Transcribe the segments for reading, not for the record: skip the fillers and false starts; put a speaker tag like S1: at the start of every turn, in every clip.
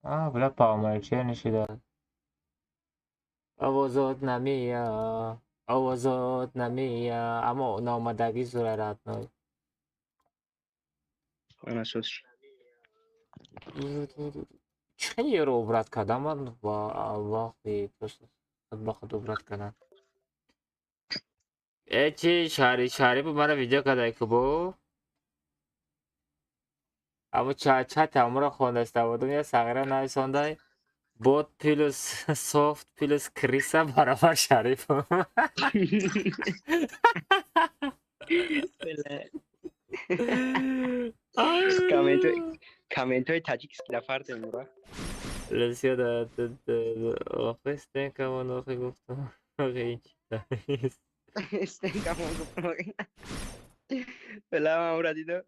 S1: بلا پاومرچه نشیده آوازات نمیه آوازات نمیه اما نامدگی ضرورت نای
S2: من اساس
S1: خیلی رو عبرت کردم من با وقتی پشت خود عبرت کردم چی شهری بود مرا ویدیو کرده که بو اما چت همرا خوندسته بودم یا صغیره نویسانده بود پیلوس سافت پیلوس کریسا برابر شریف
S2: کامنت های تاجیک نفر تیمورا
S1: لسیا آخه استنکم و آخه گفتم آخه این چی
S2: استنکمون گفتم بلا من را دیدم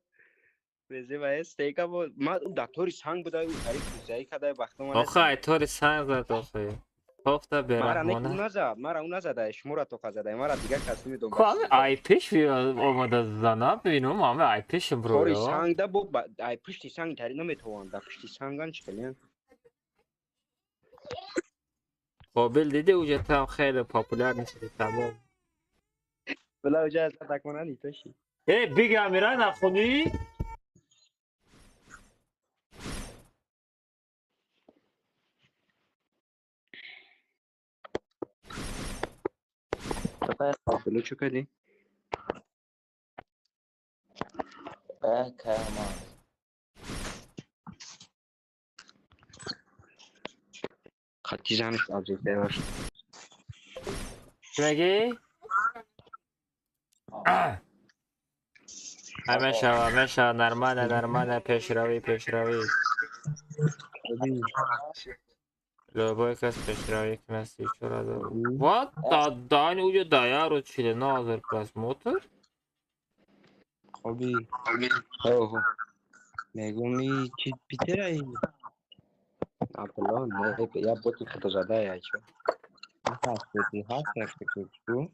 S2: وزه باید استیکا بود ما اون دکتری سنگ بوده اون تعریف روزایی کده وقت ما
S1: آخه
S2: نزدیم
S1: ایطوری سنگ زد آخه توفته
S2: مرا
S1: بیرحمانه
S2: اون نزده شما را تو زده مرا دیگه کسی می
S1: که
S2: دنبالش
S1: همه
S2: زده
S1: ای پیش آمده زنه ببینم همه ای پیش
S2: طوری
S1: برویا
S2: سنگ ده بود ای پشتی سنگ تاری نمیتوان در پشتی سنگان چکنیم
S1: قابل دیده اوجه هم خیلی پاپولر نیست تمام
S2: بلا اوجه از تکمانه نیتوشی
S1: بیگ امیرای نخونی؟
S2: بلو چو کدی؟ خطی زنش آبزیکته باش
S1: چی مگی؟ همه شو نرمانه پیشروی لوبای کس پیشروی کنستی چرا دارو What the دانی اوجه دایارو چیله نازر پلاس موتور؟
S2: خوبی اوه میگومی چی پیتر ای اپلا نه یا بوتی خطا زده یا چو هست بوتی هست نفتی کچکو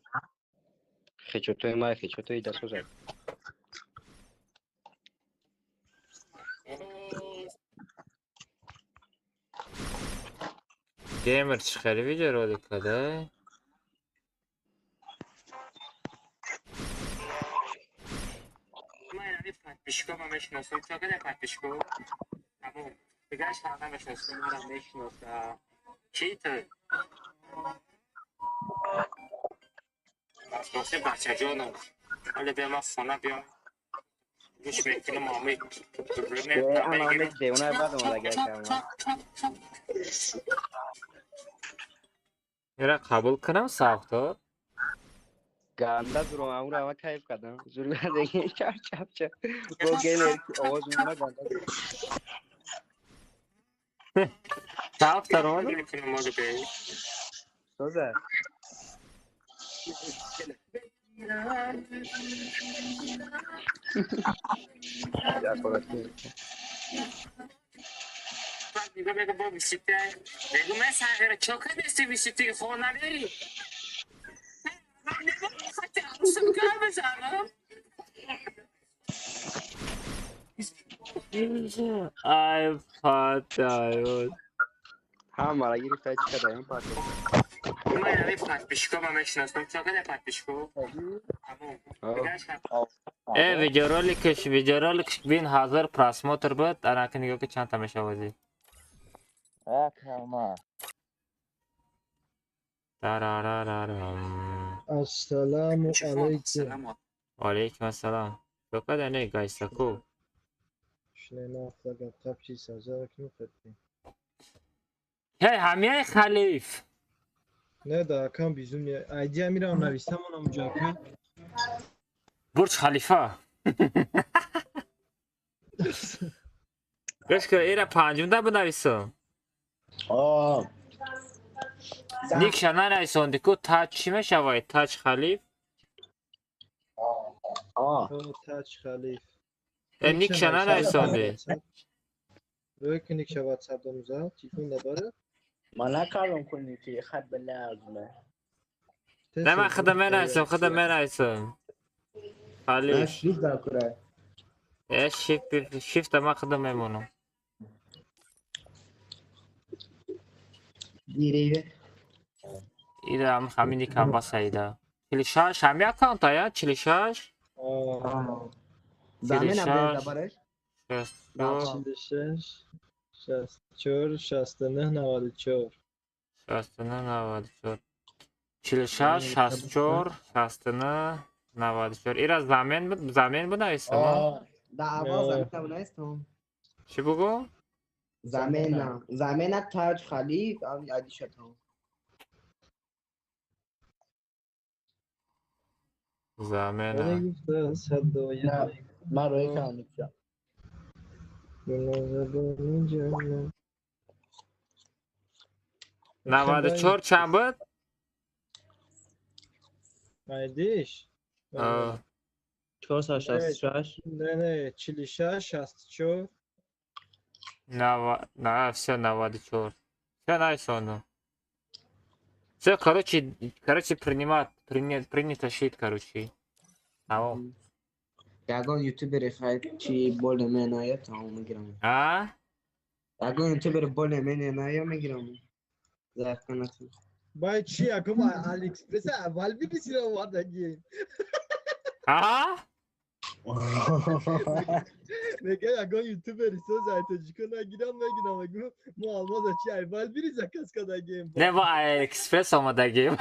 S2: خیچوتوی مای خیچوتوی دستو زد
S1: گیمر چی خیلی ویدیو رو دکده؟ من پتیشکو ما میشناسم چه کنه پتیشکو؟ اما بگرش همه میشناسم ما رو میشناسم چی تو؟ بس بچه جانم حالا بیا ما خونه بیا گوش میکنم مامی
S2: به
S1: برنت
S2: اما
S1: بگیرم
S2: نکده اونای بعد اومده گه کردم
S1: میره قبول کنم ساختار
S2: گنده زورم اون رو همه کیف کردم زور دیگه چپ چپ چپ گو گینر کی آواز اومده گنده زورم
S1: ساختار رو میکنم مالی بی
S2: سوزه یا کلاتی
S1: میگه با بیسیته میگه من ساخره چوکا دستی بیسیتی خود نداری من نمیگم خطی عروسم کار بزنم ای پاتای
S2: هم مرا گرفت چی کده این پاتو
S1: من یعنی پتیشکو ما میشناسم چوکا ده پتیشکو همون بگرش ویدیو رولیکش بین حاضر پراسموتر بود انا که نگاه که چند تا میشه وزی تارارارارم
S3: السلام علیکم.
S1: وعلیکم السلام چوکا ده نه گایستکو
S3: شناخت اگر قبچی سازا کنو خطی
S1: هی همیه خلیف
S3: نه دا کم بیزونی ایدیا میرم نویستم اونم جاکن
S1: برج خلیفه گوش که ایره پنجم ده بنویسم
S3: آه
S1: نیک شنه نویسم دیکو تاج چی میشه باید تاج خلیف
S3: تاج خلیف
S1: نیک
S3: نیکشن
S1: شنه
S3: نویسم
S1: نویسم
S3: در
S1: دی
S3: واتساپ روی که نیکشه واتساپ دموزه تیفون داره
S4: ما نکردم کنی که خط به لازمه
S1: نه من
S3: تسل
S1: خودم
S3: بود
S1: نویسم خودم نویسم خلیف
S4: نشریف در کره
S1: شیفت ما خودم میمونم
S4: دیری
S1: ایرم همینی که باسایده 46 همی اکانت ها 46
S4: زمین هم
S1: 46
S4: زبرش
S1: 62
S3: 46 64 69 94
S1: 69 94 46 64 69 94 ایرا زمین بود نویستم
S4: دعوا زمین نبونستم
S1: چی بگو؟
S4: زمین تاج خلیف هم یادی شدم
S1: زمین
S3: گفته 101
S4: نه من روی کام میکنم
S3: زبان جنة
S1: 94 چند بود؟
S3: مایدیش
S4: 466
S3: نه 46 64
S1: نه все 94 все найсону все короче принято шить короче
S4: اگه یوتیوبر خواهد چی بول من آیا تمام میگیرم
S1: а
S4: اگه یوتیوبر بول من آیا میگیرم ضعف کنتون
S3: بای چی اکم الیکسپرس اول بیدیسی رو آوردگی
S1: а
S3: میگه اگه یوتیوبر سو زایتوجیکو نگیرم اگه مو almaz چی اول بیریزه کس کدگیم
S1: не во AliExpress омадагим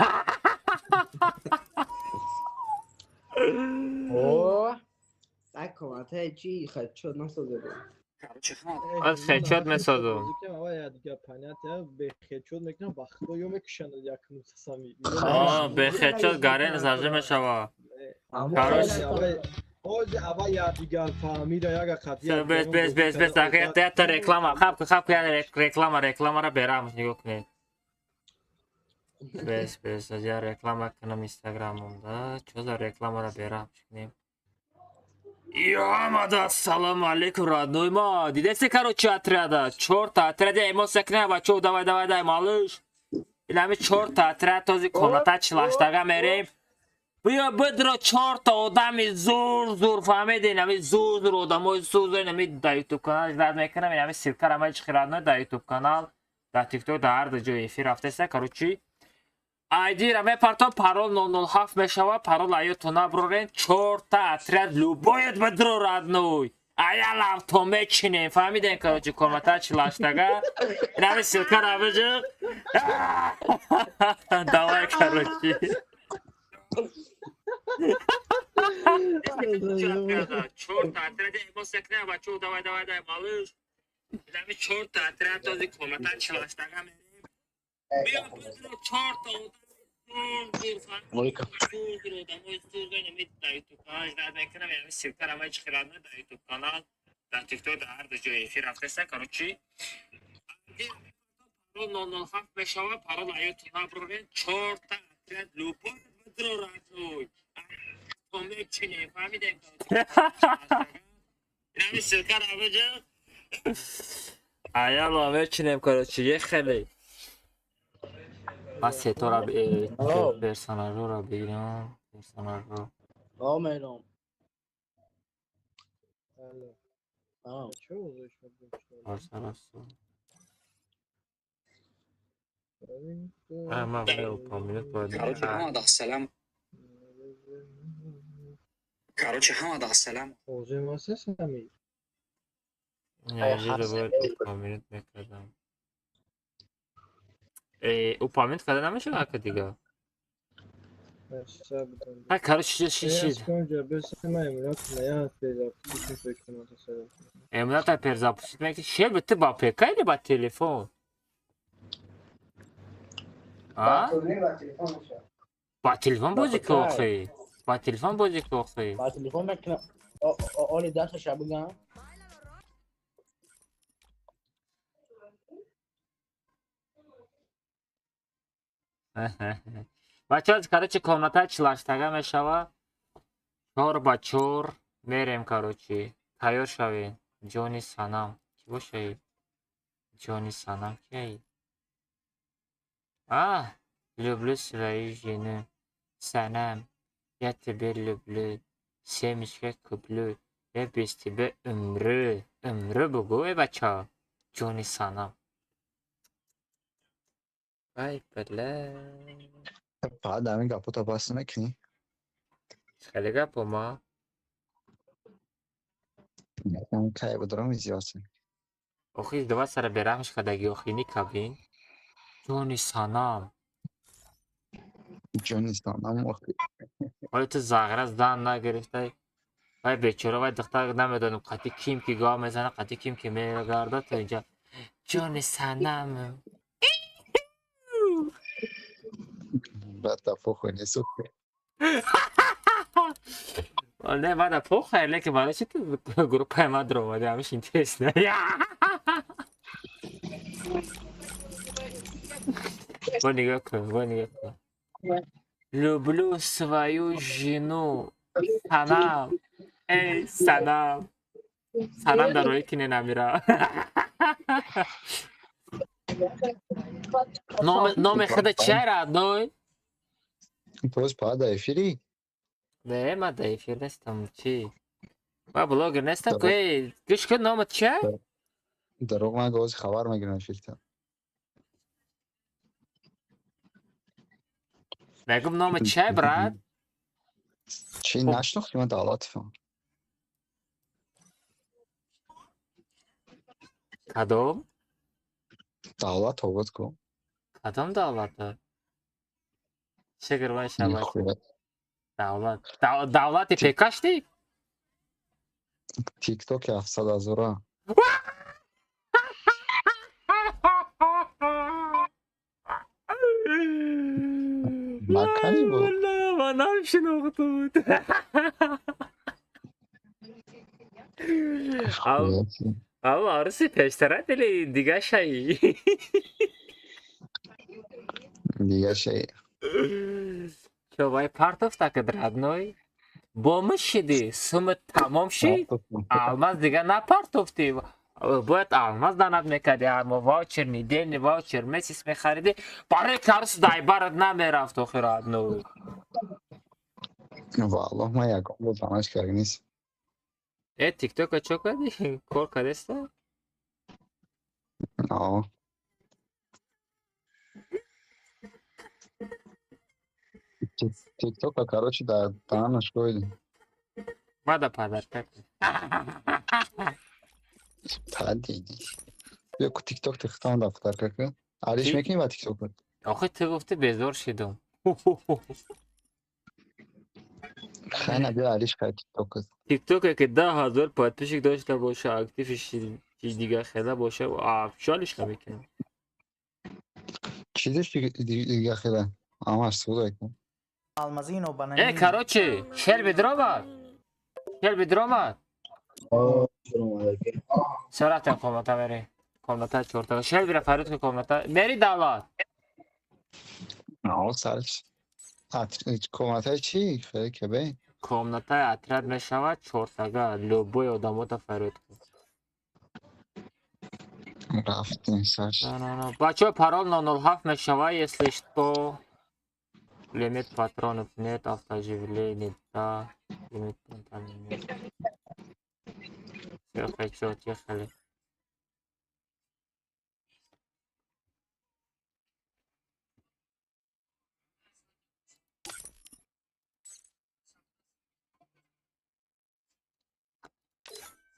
S4: اوه اکومت چی خد شد نسازه بود
S1: خدشات месозу
S3: آیا دیگه پنیت به خدشات میکنم وقتا یا میکشند یک نوسسامی
S1: به خدشات گارن زاجه میشوا
S3: اول یا دیگه فهمیده یک خطیه
S1: بس تا реклама хап я реклама ра берам нигоҳ кунед бес я реклама кунам инстаграмамда чо за рекламаро берам шунем ёмада ассалому алейкум родной мо дидеси короче отряда чорта отряде эмоция кунем бачо давай малыш инами чорта отряд този комната чилаштага мерем بیا بدرو 4 تا آدم زور فهمیدین اینمی زور آدمای زور اینمی در یوتیوب کانالش درد میکنم اینمی سیرکر همه چی خیرانه در یوتیوب کانال در تیک توک در هر جای افیر رفته است کاروچی آیدی را میپرتم پارول 007 میشوه پارول ایوتو نبرورین 4 تا اطراد لوباید بدرو رادنوی ایا لافتو میچینیم فهمیدین کاروچی کامتا چلاشتگا اینمی سیرکر همه جا دوای کاروچی чёрт отряд эмоция кунем бачо давай малыш инами чёрт отряд този комната чилаштага мерем бия бедро чёрт одамои дар ютуб канал дард мекунам инами сиркар ҳамаи чӣ хиранӯ дар ютуб канал дар тикток дар ҳар ҷои эфир рафтаста корочи парол 007 мешава парол аёту наброрен чёрта отряд лупо бедро разӯй میچینیم فهمیدیم اینمی سرکر همه جا ایالا میچینیم کارو یه خیلی من ستا را پرسونال رو بگیرم پرسونال رو
S4: میرم
S1: من
S5: короче ҳамадаҳ салам короче ҳамадаҳ салам
S3: اوزه
S1: یه رو باید اوپامینت میکردم اوپامینت کرده نمیشه که دیگه ها короче شید امونت های перезапустить میکنی شیر بته با پیکا یا با تلفن با تلفن بازی که آخی با تلفن بازی که آخی
S4: با تلفن میکنم اولی دست شب بگم
S1: بچه ها короче комната чилаштага мешава 4 ба 4 мерем короче тайёр шавем ҷони санам чӣ бошаи ҷони санам кияи люблю свою жену санам я тебя люблю семечка куплю я без тебя умру бугу бачаҳо ҷони санам وای بله.
S6: فقط همین گپو تا بس نکنی.
S1: خیلی گپ ما.
S6: من که بدرم زیاسته.
S1: آخی دو سر برهمش خداگی آخینی کبین. جونی سانام.
S6: جون نیستم هم وقتی.
S1: وای تو زاغره زن نگرفته. وای بیچاره وای دختر نمیدونم قطی کیم که گاه میزنه قطی کیم که میگرده تو اینجا. جونی سانام.
S6: بعد دفعه خونی سوخت.
S1: نه بعد پخ خیر لیکن برای چی تو گروه ما در اومده همش این تست نه. با نگاه کن با نگاه کن. Люблю свою жену. Санам. Эй, санам. Санам در روی کنه نمیره. نام خود چه را دوی؟
S6: پس پا دا افیری.
S1: نه من دایفیر نیستم چی؟ من بلاگر نیستم که گوش کن نامت چه؟
S6: دروغ نگو از خبر میگیرن شرکت.
S1: نگم نامت چه براد؟
S6: چی نشناختی من دعوت فهم.
S1: کدام؟
S6: دعوت توبت کن.
S1: کدام دولت؟ شکر باید
S6: این
S1: شباید
S6: خوبه.
S1: دولتی پیکاشتی؟
S6: تیک توک 700,000. مکانی بود.
S1: نه من نمیشناخته بود. او عروسی پیشتره دلی دیگه شایی.
S6: دیگه شی.
S1: شو باید پارتوف تاکد رادنوی با مشیدی سمت تمام شی آلماز دیگه نپارتوفتی باید آلماز داند میکردی اما واچر میدینی واچر میسیس میخریدی برای کارس دایبارت نمیرفت و رادنوی.
S6: والله ما یکم بود دانش کردی نیست.
S1: ای تیک توک چو کردی؟ کار کردسته؟
S6: آه. تیک توک کاروچی در دانش کویدی.
S1: ماذا پدر کرد؟
S6: تا دیدی. بیا کو تیک توک تختام دفتر که. علیش
S1: چی؟
S6: میکنی با تیک توک.
S1: آخه تو گفتی بیزار شدم.
S6: خیلی بیا علیش خیلی تیک توک.
S1: تیک توک که 10,000 پادپیشک داشته باشه اکتیفش چیز دیگه خیلی باشه و افشالش نمیکنه.
S6: چیزش دیگه خیلی. اما سودا کن.
S7: Almazino
S1: ای
S7: bananini.
S1: کاروچی شل بدرامد شل بدرامد سرعت کامنتا بری کامنتا چورتا شل بیره فرود که کامنتا میری دولت
S6: آه سرش. کمت های چی؟ خیلی که بین.
S1: کامنتا اطرد میشود چورتگا لوبوی آدماتا فرود کن.
S6: رفتیم سرش.
S1: نه بچه پارال 907 میشود اسلش تو لیمیت پاترون نت автоживление نیتا لیمیت پاترون خیلی چوتی خیلی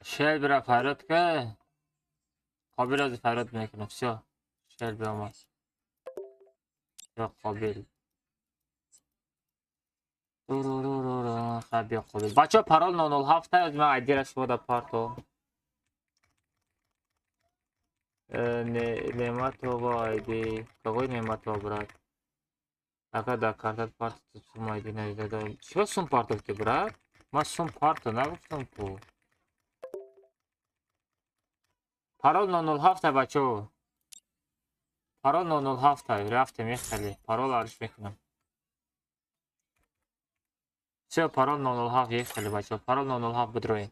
S1: شل بیره فرود که قابل از فرود میکنم سیا شل بیره ما یا قابل خیلی قابل بچه پارال 907 از من ایدی رسمو دا پارتو نعمتو با ایدی کگوی نعمتو براد اگه دا کارتت پارتو تو سوم ایدی ندیده داریم چرا سوم پارتو که براد؟ ما سوم پارتو نگفتم تو پارال 907 بچه پارال 907 رفتم یه خیلی پارال عرش میکنم چه پارال 907 یک خیلی بچه پارال 907 بدروین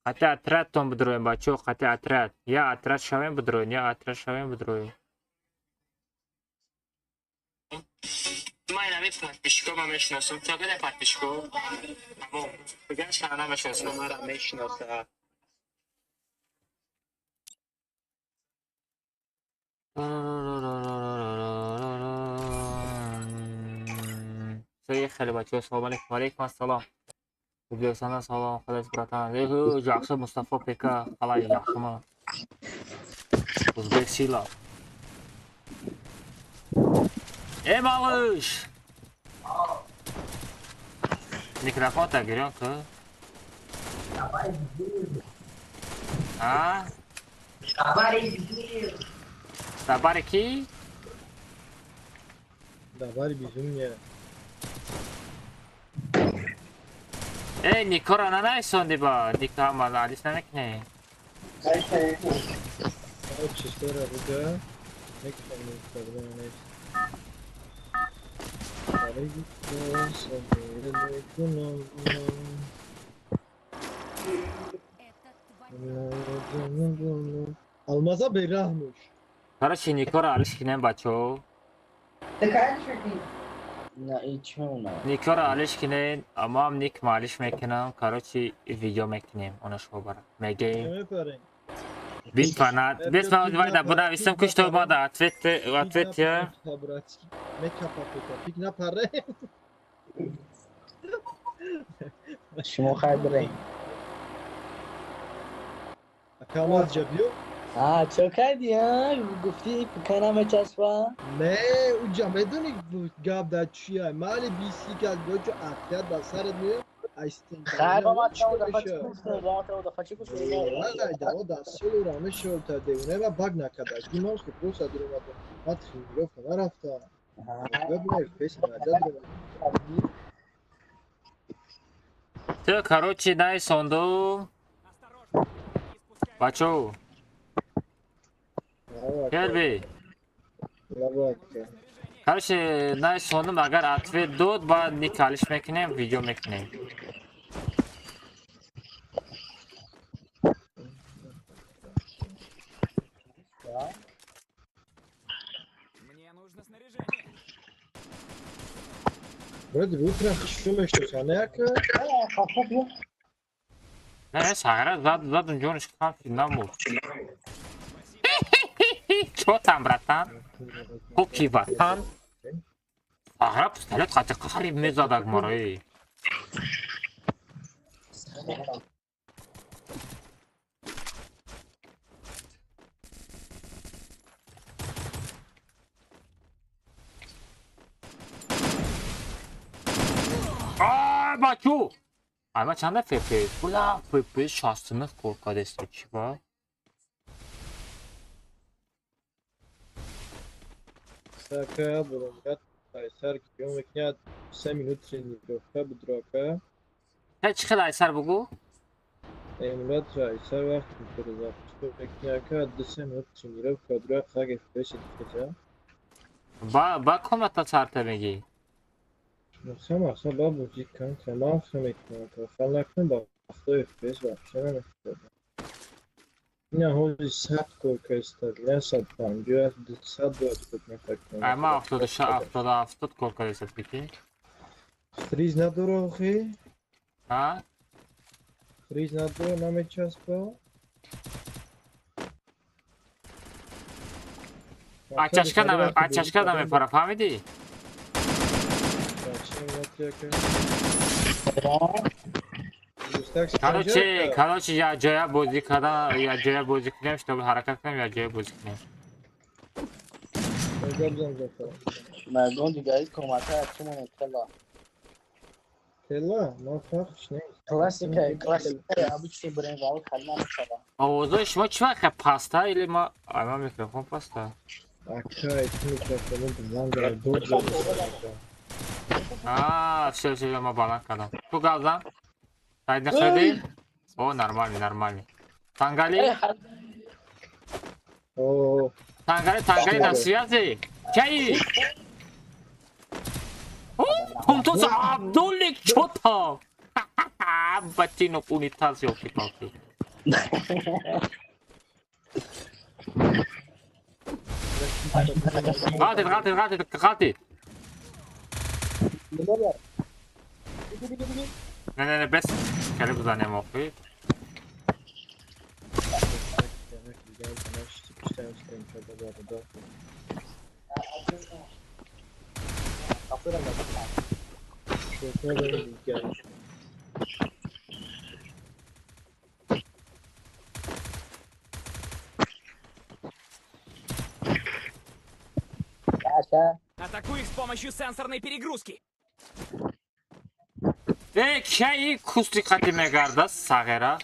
S1: قطع اطراد تون بدروین بچه قطع اطراد یا اطراد شویم بدروین یا اطراد شویم بدروین ما این همی پاتپیشکو ما میشناسم چه بده پاتپیشکو اما بگن شانه میشناسم ما را میشناسم خیلی بچه سلام علیکم و علیکم السلام Özbekistandan salam arkadaş bratan. Yaxşı Mustafa Peka qalay yaxşımı? Uzbekçiler. Malış. Mikrofon da giriyor ki. Ha? Sabari ki?
S3: Давай безумие.
S1: Nikora ne sondi ba? Nikama Alice demek ne?
S3: Вот чистора руда. Некоторые проблемы. Almaza berahmış.
S1: Короче, Nikora Alice kine bacho.
S4: نه ایچونه
S1: Nikora Alice kine amam Nick malish mekinam. Короче, video mekinim. Ona şo bara. Megay.
S3: Ne yaparım?
S1: Бит фанат. Бит фанат вайда буда висам куш то бада ответ я.
S3: Ne kapatıyor? Pik ne para?
S4: شما خبره
S3: Kamal yapıyor.
S4: چه کردی ها گفتی کنم چسبا
S3: Ne hocam edin bu gabda çiğ. Mali bisi gel gocu atya da sarılıyor. Aystin.
S4: خیر بابا چه دفعه چی گفته با تو دفعه چی گفته
S3: Vallahi da o da soluranı şorta devine ve bak ne kadar. Dimos ki prosa durmadı. At şimdi yok kadar hafta. Ve bu pes nerede durmadı.
S1: Ты, короче, дай сонду. Бачо, Kelbi.
S3: Bak.
S1: Короче, дай сондум агар ответ дод ба никалиш мекунем, видео мекунем.
S3: Вроде бы утром что что саняка.
S1: Не, сагара задун ҷониш камфи намуд. Чо там, братан? Хуки ватан? Сагара пистолет қати қариб мезадак маро. Бачо! Ама чанда FPS? Була FPS шастымыз коркадесто чи ба?
S3: Saka bulungat. Ayser gidiyorum ve kıyat 3 minut trenirovka bu droga.
S1: Те чи хел айсар бугу?
S3: Emrat Ayser vakti kurulacak. Ve kıyaka 2 minut trenirovka droga kag FPS edeceğim.
S1: Ба комната царта меги?
S3: Сама babu cidden tamam ekmek. Falaktan baktı FPS var. Şuna ne ne hoji sat korka istediler sattan. Diyor sat dört ekmek takım.
S1: Ама 70 коркадесет бики?
S3: Friz na dorogi.
S1: Ha?
S3: Friz na doro name časpa.
S1: Ачашка наме пара фаҳмидӣ? Короче, я ҷоя бозӣ кардан, я ҷоя бозӣ кунем, чтобы ҳаракат кунем, я ҷоя бозӣ кунем.
S4: مردم دیگه کمکه چی مونه
S3: Tela, ma farqش نیست.
S4: کلاسیکه ابو چی برین واو خلنا میشلا
S1: овозои шумо чӣ вақт паста или ма микрофон паста?
S3: Акай, микрофону баланд дорад, дод зад.
S1: Все, я ма баланд кардам. Ту галзан? Сайд нахӯрдӣ? О, нормальный. Тангали?
S3: О,
S1: Тангали на связи? Чаи? Пунтус Абдуллик чё там? Ботинок унитаз ёлки-палки. Гатит. Не, без калиб занем охи.
S3: demek ki gel bana işte kadar da. شوکا بریم دیگرش.
S7: Атакуй их с помощью сенсорной перегрузки.
S1: کی کوستی خطی میگرده ساغره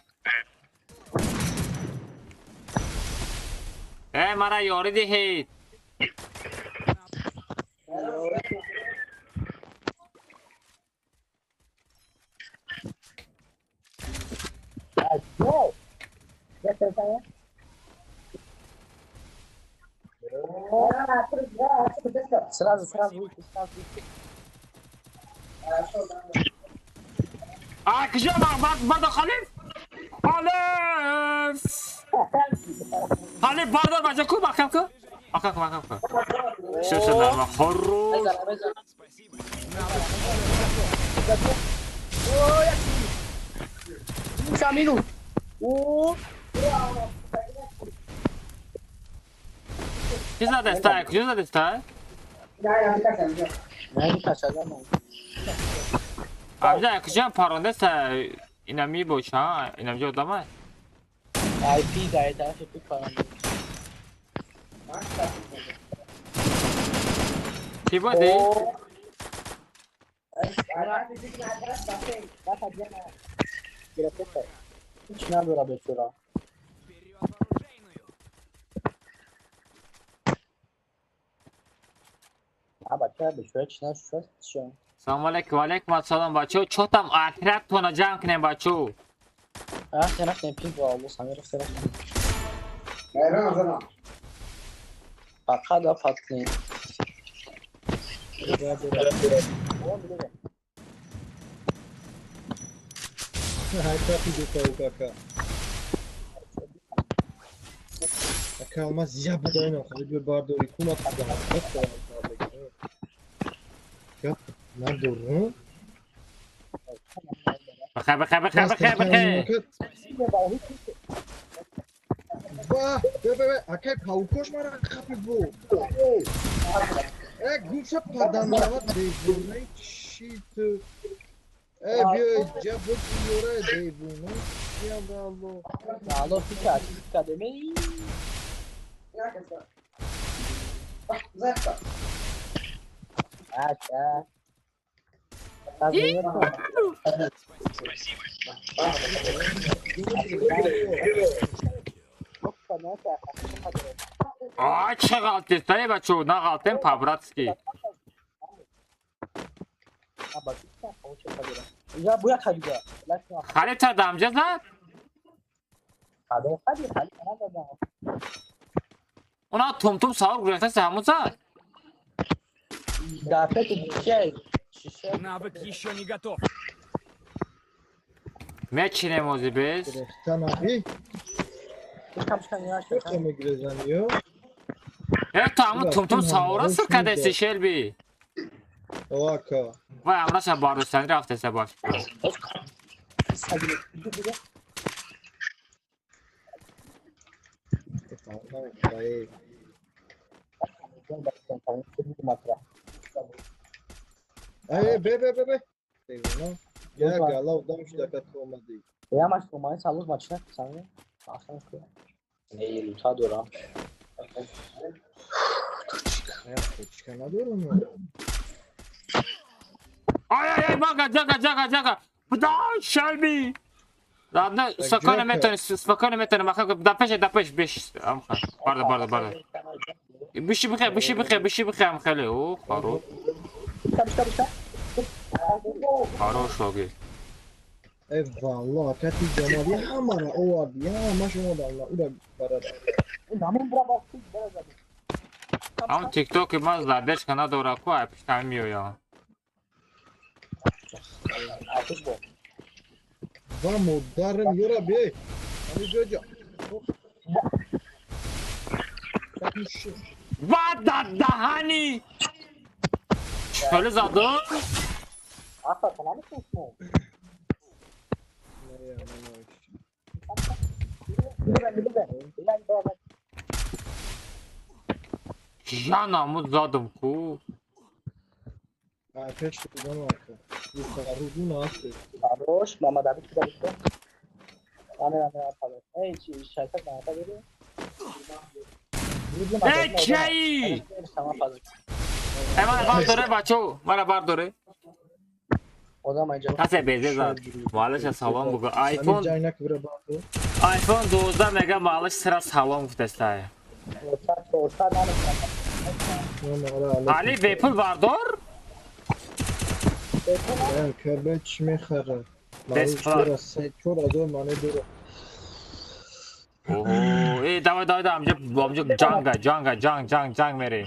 S1: مرا یاری دهید کجا بعد خلیف خلیف باردار بچه کو مکم کو مکم کو شو نرمه خروش چی زده استای کجا زده استای آبجا کجا پرونده است اینا می باشه ها اینا جو دامه
S8: IP gaya taraf ettik falan.
S1: چی بودی؟
S8: Hiç ne böyle bekliyor?
S7: Вперед оружейную.
S8: Ha bak ya bir şöyle çınar şu.
S1: سلام علیکم و علیکم السلام بچه چوتم اطرق تونه جمع کنیم بچه
S8: Ha sen ne ping var Allah sana rastlar. Bak hadi patlayın.
S3: های کافی دوتا و کاکا کاکا olmaz ya bu da oyna خواهی bir bardori kuma kudama Yap nerede o?
S1: بخیر
S3: Vah be akay pavkoş mara kapı bu gumsa padanlava devune shit bia bu yora devune ya bravo
S8: Ya Allah fica demeyi. Ha.
S1: چه غلطی داری بچه نه غلطیم پابراتسکی
S8: Ya bu ya hadi ya.
S1: خالی تا دمجه زد
S8: Hadi sana da da.
S1: اونا توم سوار گرفته سه زد
S8: Dafet şey. Şişe.
S7: Навык еще не готов.
S1: میچینه موزی بیز
S3: Direkten abi
S8: Çıkan ya şey.
S3: kötü mü girezeniyor
S1: تو همون توم سواره سرکده سی شلبی
S3: o aka
S1: وای امرا شب باردستانی رفته سه باش
S3: be ya gala udamış dakika olmadı
S8: Ya maç olmayı sağlık maçına sana. Aslında ki. Ne luta dora.
S3: çıkana doğru mu
S1: ای باگا جاگا بدا شلبی نه سکانه میتونه مخم دپش بیش ام خان برده بیشی بخیر ام خیلی او خارو شوگی
S3: Eyvallah kati Cemal ya hamara o vardı ya maşallah Allah o da barada
S8: Namin bura baktı böyle.
S1: اما تیک توک ماز لردش کنه دورا کو اپش تمیو یا
S8: Atış bu.
S3: Vamos darım yora be hani çocuğa Takmışım
S1: واد دهانی شلو زدم
S8: Ata sana mı çıkmıyor?
S3: Nereye anlamadım
S8: Ben böyle.
S1: جانمو زدم کو
S3: Опять что-то марка. Руку нас.
S8: Хорош. Mama David ki David ko. Rame yapalım. Hey şarkı ne yapabilir?
S1: Ey!
S8: Sama fazla.
S1: Mana bar dore bacho. Mana bar dore.
S8: O zaman canım.
S1: Hase beze zat. Malış salon bu. iPhone
S3: Caynak vura baktı.
S1: iPhone 12 mega malış sıra salon gutestay.
S8: Orta ne yapalım?
S1: Ali Apple bardor.
S3: Ben köbeç mi xara?
S1: Best
S3: Malış dora sektor adam mane dora.
S1: Oh, давай amca jang mere.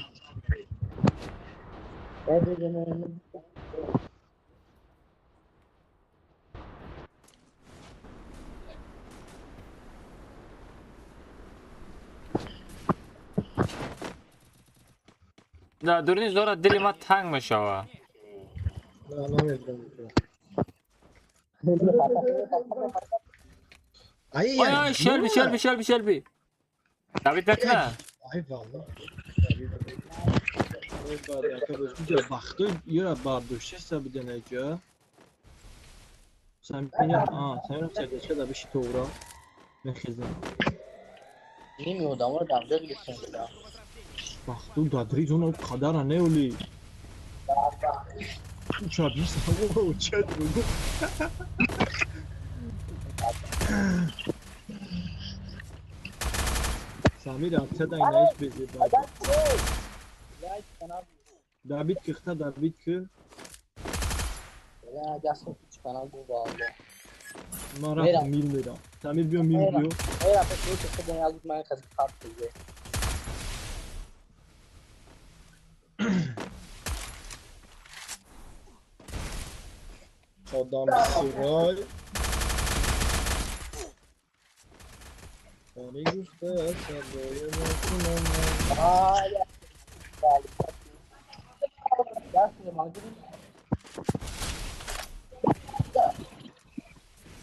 S1: Da durini zora dilima tang meşava.
S3: Anlamadım. Ay
S1: Ay Shelby. David bekle.
S3: Ay vallahi. Baktı yara barduşa sabı denece. Sen sen çekecek da bir şey doğru. Ne kızım.
S8: Bilmiyorum ama da bilirsin ya.
S3: Baktı da dri onu kadar ne oluyor? Uçağı bir sabah uçağı buldu. Samir atsa da inayış bizi bak. David kıhta David kı.
S8: Ya gelsin küçük kanal bu bağlı.
S3: Mara mil lira. Samir diyor mil diyor.
S8: Eğer artık şey çıksa ben yazdık bana kazık kalktı diye.
S3: Adam sıray. Beni göster sabırın
S8: Aa ya. Gelsin mangırın.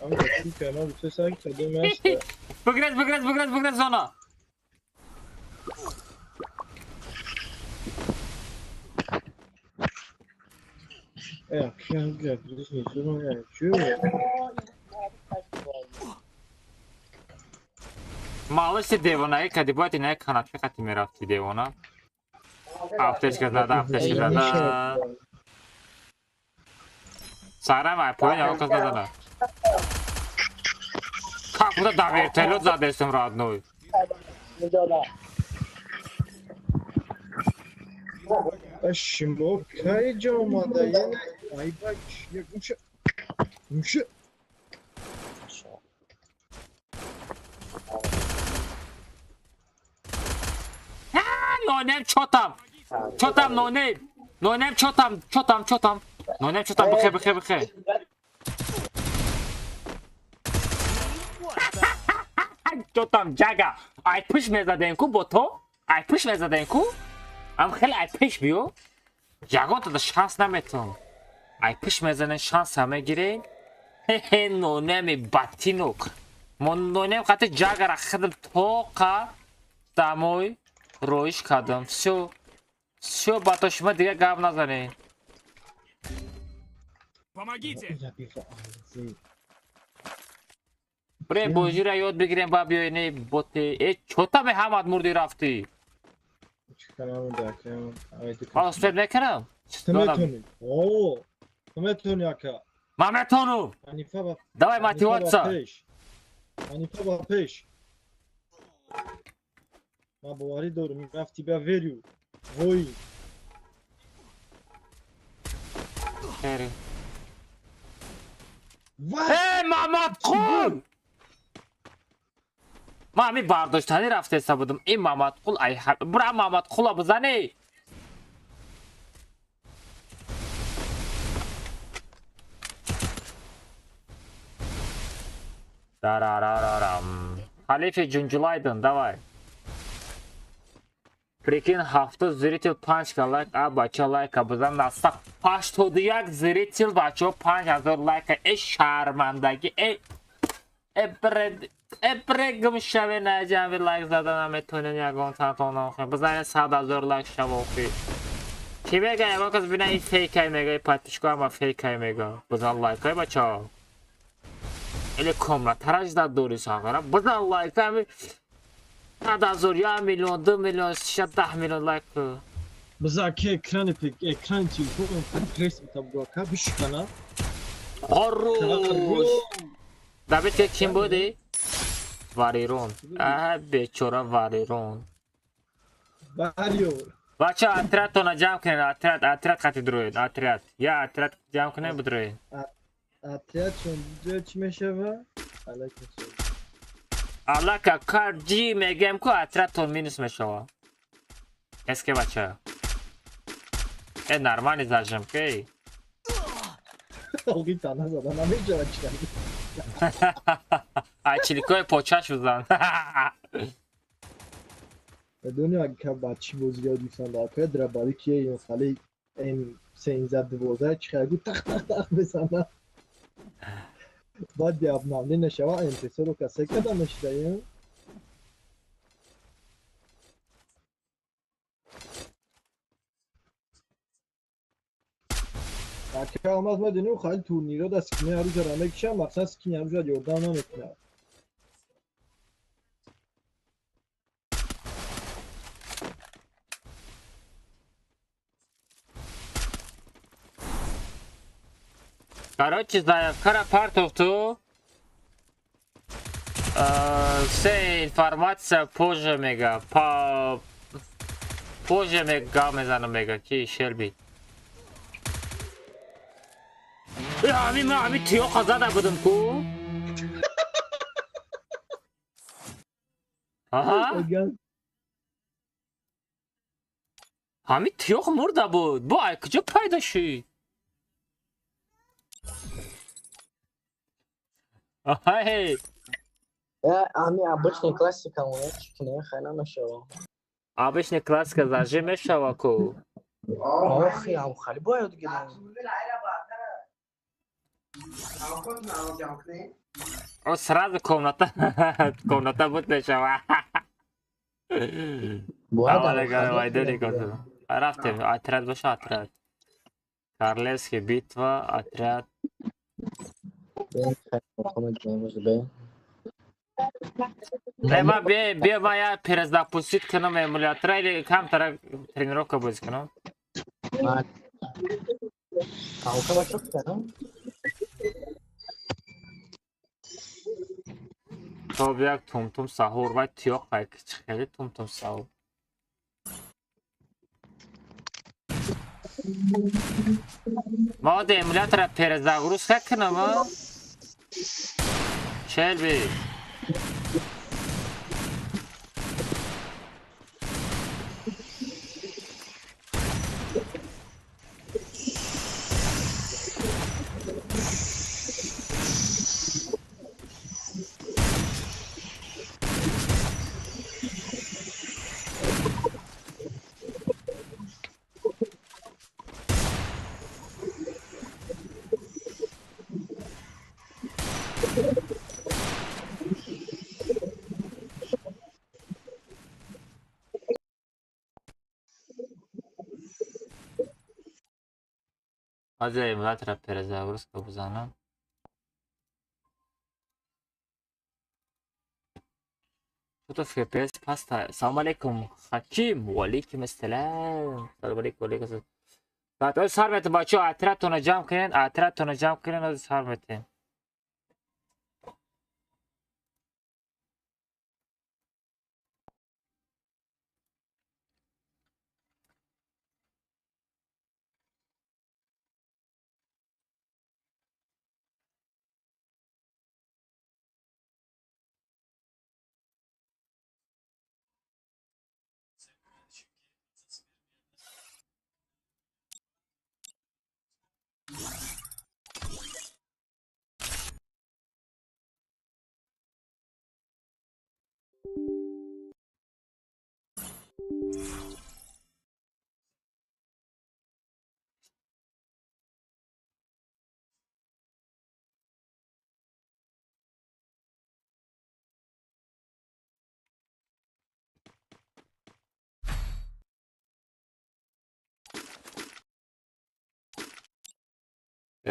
S3: Ama çünkü ama bu ses sanki demezse.
S1: Выиграть зона.
S3: Ya kanka biz ne zaman yaşıyor?
S1: Малыш се девона е, къде бъдете не е канапе, като ми рафти девона. Аптечка да. Сара ма, поне няма къс да. Како да вертелот за десем родной.
S3: Şimdi o kayıcı olmadı yine. Ay bak yumuşak.
S1: No name çotam. Çotam no name. No name çotam. No name çotam bıkhe. Çotam jaga. Ay piş mezadenku boto. Ay piş mezadenku. Am خیلی ay piş biyo. Jagon da şans nameton. Ay piş mezaden şans hame gireyim. No name batinok. Mon no name qate jaga rakhadam toqa. Damoy. Roish kadam. Все, батошма дига гав назанед.
S7: Помогите!
S1: Брем божира ёд бигирем ба биёне боте. Чотаме ҳамат мурди рафтӣ.
S3: Çıkaramı da kanım.
S1: Ма успед мекунам.
S3: Tmetoni. Oo. Tmetoni aka.
S1: Ман метонам.
S3: Hanife bak.
S1: Давай мотивация.
S3: Hanife bak peş. Ma boğari doğru rafti be veriyor. Oy. Vay.
S1: Мамад қул! Ма ҳами бардоштанӣ рафтеста будам. Ин Мамадқул ай бура Мамадқула бизанӣ. Дарарарарам. Халифи Ҷунҷулайдин, давай. Прикинь, 70 зритель 5 лайк, а бача лайка бизан наста 81 зритель бача 5000 лайка. Шармандаги брегм шаве наҷави лайк задан наметонен ягон тантон охи. Бизан 100,000 лайк шава охи. کی میگه اما کس بینه این فیک های میگه پاتیشکو اما فیک های میگه بزن لایک های بچه ها ایلی کاملا تراج دا دوری ساقرم بزن لایک های هذا زور يا مليون 2 مليون 10 مليون لايك
S3: بذاكي اكران اكران تليفون ريس بتبقى بشكنا
S1: خروش دابت که kim بودی؟ واریرون بیچاره واریرون
S3: باريور
S1: بچه اترات رو جمع کنین اترات خطی دروید اترات یا اترات جمع کنین بدروید
S3: اتيات شون دو چی میشه علیکم سلام
S1: الله که کار جی میگم که اترات تون مینوس میشه اسکه بچه نرمانی زرجم که
S3: اوگی تنها زدن نمیشه بچه
S1: چلیکوی پوچش بزن
S3: دنیا اگه که بچی بازیگر دوستان داره که در بالی که این خالی این 13-12 چخرگو تخ تخ تخ بزنه بعد دیاب ناملی نشوه انتصار رو کسی کدامش داریم که آمد ما دنیم خیلی تورنیرا دا سکینه هرو جا رمه کشم مقصد سکینه هرو جا یوردان نمیکنه
S1: Короче, за какая part of two? Вся информация позже мега. Позже мега мезану мега. Ки Шелби. Ами тиё казада будум ку. Ага. Ами тиё мурда буд. Бо ай куҷо пайдо шуд? Ай.
S8: Ами обычный классика, у меня чекне, хайна нашел.
S1: Обычный классика зажим мешава ку.
S8: Ох, я ухали бою гидал.
S1: Он сразу комната будет мешава. Рафтем, отряд выше отряд. Королевский битва, отряд. Нема бе моя перезапустить к нам эмулятора или камтара тренировка будет к нам?
S8: А у кого что да?
S1: Тобяк тум сахур ва тиёк хайк хели тум сахур. Мод эмулятора перезагруз как к нам? Шелби. Hadi emulatora перезагрузка бузанам. Что-то FPS паста. Салам алейкум. Хаким. Валейкум ассалам. Салам алейкум. Валейкум ассалам. بعد از هر متن بچه ها اطراتون رو جمع کنین از هر متن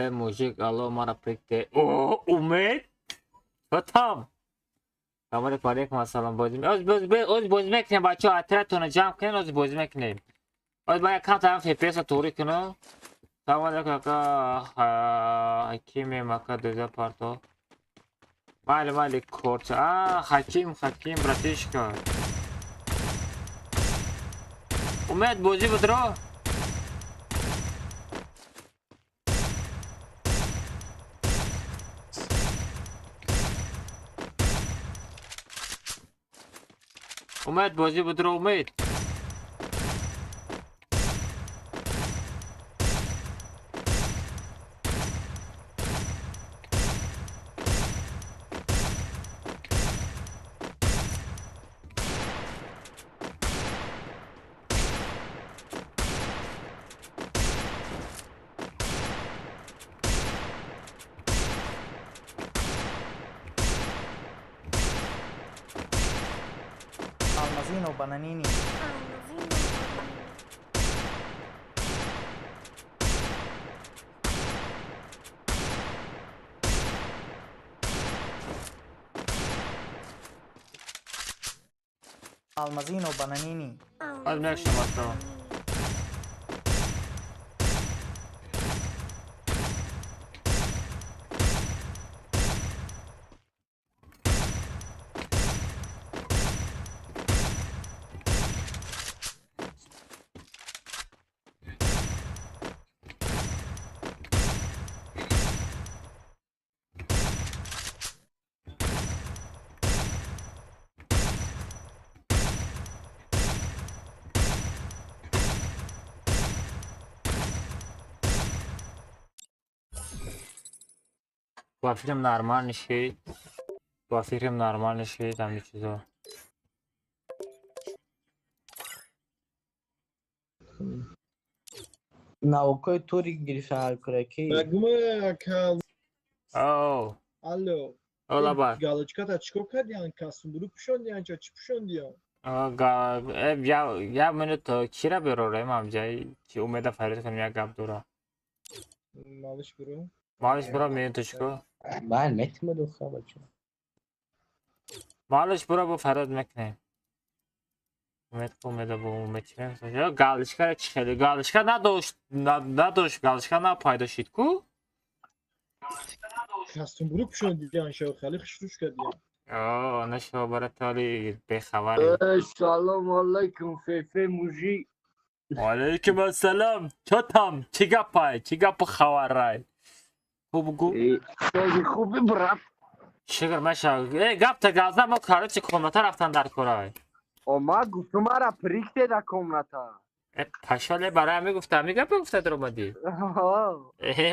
S1: موزیک الله ما را پرکته. اوه امید فتام کامل پاره که مثلا بازی از بازی میکنیم بچه ها اترتون جمع کنین از بازی میکنیم از باید کم تا هم فیپیس توری کنه کامل که حکیم مکه دوزه پارتو مالی کورچ حکیم براتیش کرد امید بازی بدرو امید بازی بدرو امید
S9: Almazino Bananini. Almazino Bananini.
S1: از نکشم اصلا با فیلم نرمال نشید همین چیزا
S4: Naukoj turi girişen kuraki.
S3: Magma kal.
S1: اوه
S3: Alo.
S1: اولا بار
S3: Galочката чико кардиан кастум буду пушондиан ча чи пушондиан.
S1: یا منو کی را بروریم هم جایی که اومده فرید کنیم یک گپ دورا
S3: Malış bro.
S1: مالش برا منو تو چکو
S4: Ben metme doksa bakıyor.
S1: مالش برا با فراد میکنیم اومده با اومد چی میکنیم یا گالشکر چی خیلی گالشکر نداشت گالشکر نپایداشید کو
S3: Kastım budu puşoндиan şav khali khishruş kardиan.
S1: اوه نشو برا تالی بخواری
S4: Shalom aleyküm fefe muji.
S1: علیکم السلام چطم چی گپای چی گپ خوارای خوب گو
S4: خوبی brat.
S1: شکر مشا گپ تا گازده ما کارو چی کمنتا رفتن در کارای
S4: Ama gusumara prikte da komnata.
S1: پشاله برای همه گفته همه گپ گفته در اومدی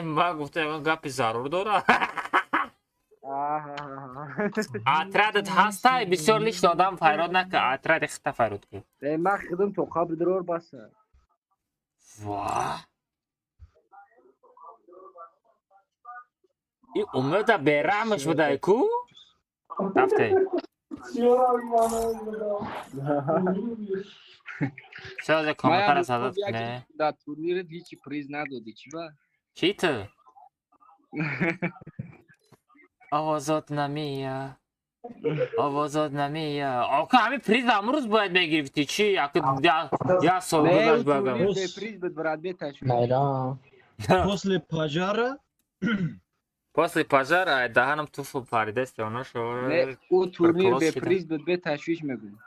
S1: ما گفته اون گپی ضرور داره اترادت هسته بسیار لیشت آدم فیراد نکه اتراد اخته فیراد که
S4: Ben kıdım toka bir durur basa.
S1: واه این امید بیرحمش بده کو رفته شاید کامنتر از حضرت کنه
S2: Da turnire hiç priz ندادی چی با؟
S1: کی تو؟ آوازات نمیه آقا همه پریز امروز باید بگیرفتی چی؟ یا سال گذاشت بگم
S2: به priz بد برات بتاش.
S4: Meyran.
S3: После пожара
S1: پاسی پاجر دهنم توفو پاریده است اونا شو
S2: نه او تورنیر
S1: کلاس
S2: به
S1: شده.
S2: priz بد بتاشویش میگم.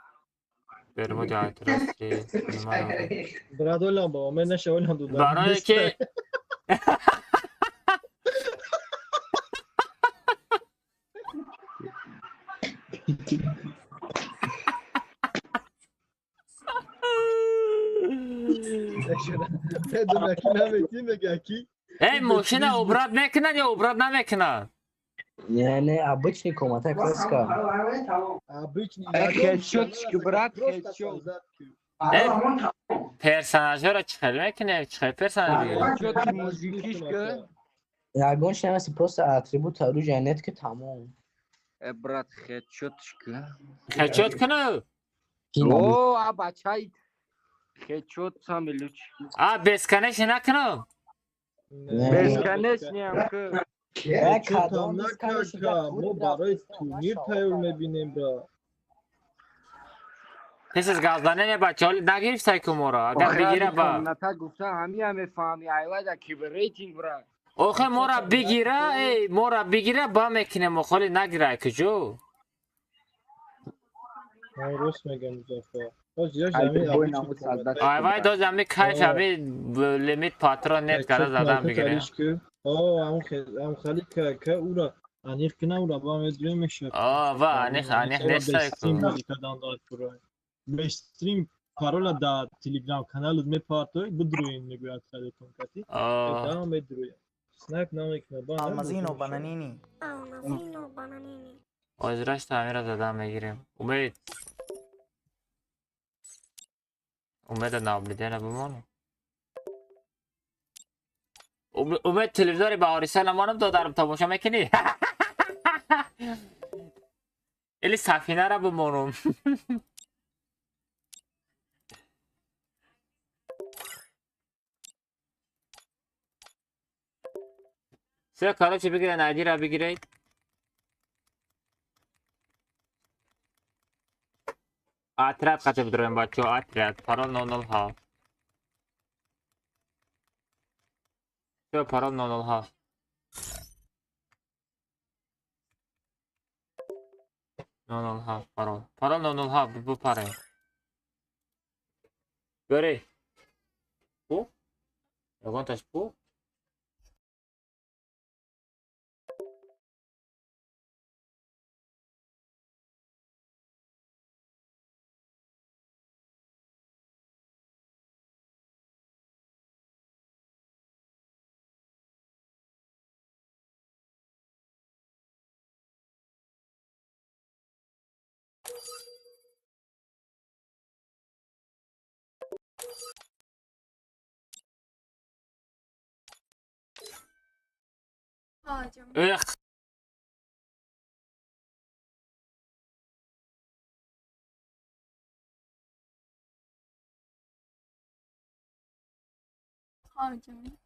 S1: برمو جایت راستی
S3: brado lamba o men nasha olan dudan.
S1: برای که
S3: Pedro aqui na metinha aqui.
S1: ای موشین ابراد میکنن یا ابراد نمیکنن
S4: Yani обычный komata klaska.
S3: Обычный.
S2: Headshot brat headshot.
S1: پرسناج ها را چخیل میکنه چخیل پرسناج
S2: Headshot موزیکیش که
S4: Ya gonş nemesi просто atribut orujia net ki tamam.
S2: brat headshotش که.
S1: خچوت کنو
S2: او بچای headshot سامیلوچ.
S1: بسکنش نکنو
S2: Без конечням ки.
S3: Чё там накака? Мы барой турнир тайёр мебинем, бра.
S1: This is газданене бача нагирифтай ку моро агар бигира ба
S2: Комната гуфта ҳамия мефаҳми айвада кибрейтинг бра.
S1: охе моро бигира эй моро бигира ба мекинем холи нагирай куҷо
S3: من راست میگم مزافر باز یا زمین
S8: بوی ناموس از دست
S1: айвай до зами кайф ами лимит патрон нет када задам бигирем
S3: هم خالی که او را انیخ کنه او را با مدره میشه
S1: ва анех нестай ку
S3: بستریم parola da telegram kanalı mepatoy budruyin میگوید خالیتون کتی ادام بدرویم سناک نمیکنه با
S9: Almazino bananini.
S1: озраш таъмира задам мегирем умеда наблидена бимону умед телевизори ба ориса намонам додарам тамоша мекунӣ или сафинара бимонум все короче бигирен айдира бигиред отряд қача бидроем бачо отряд парол 007 все парол 007 007 парол 007 бупаре бери бу ягонташ бу эх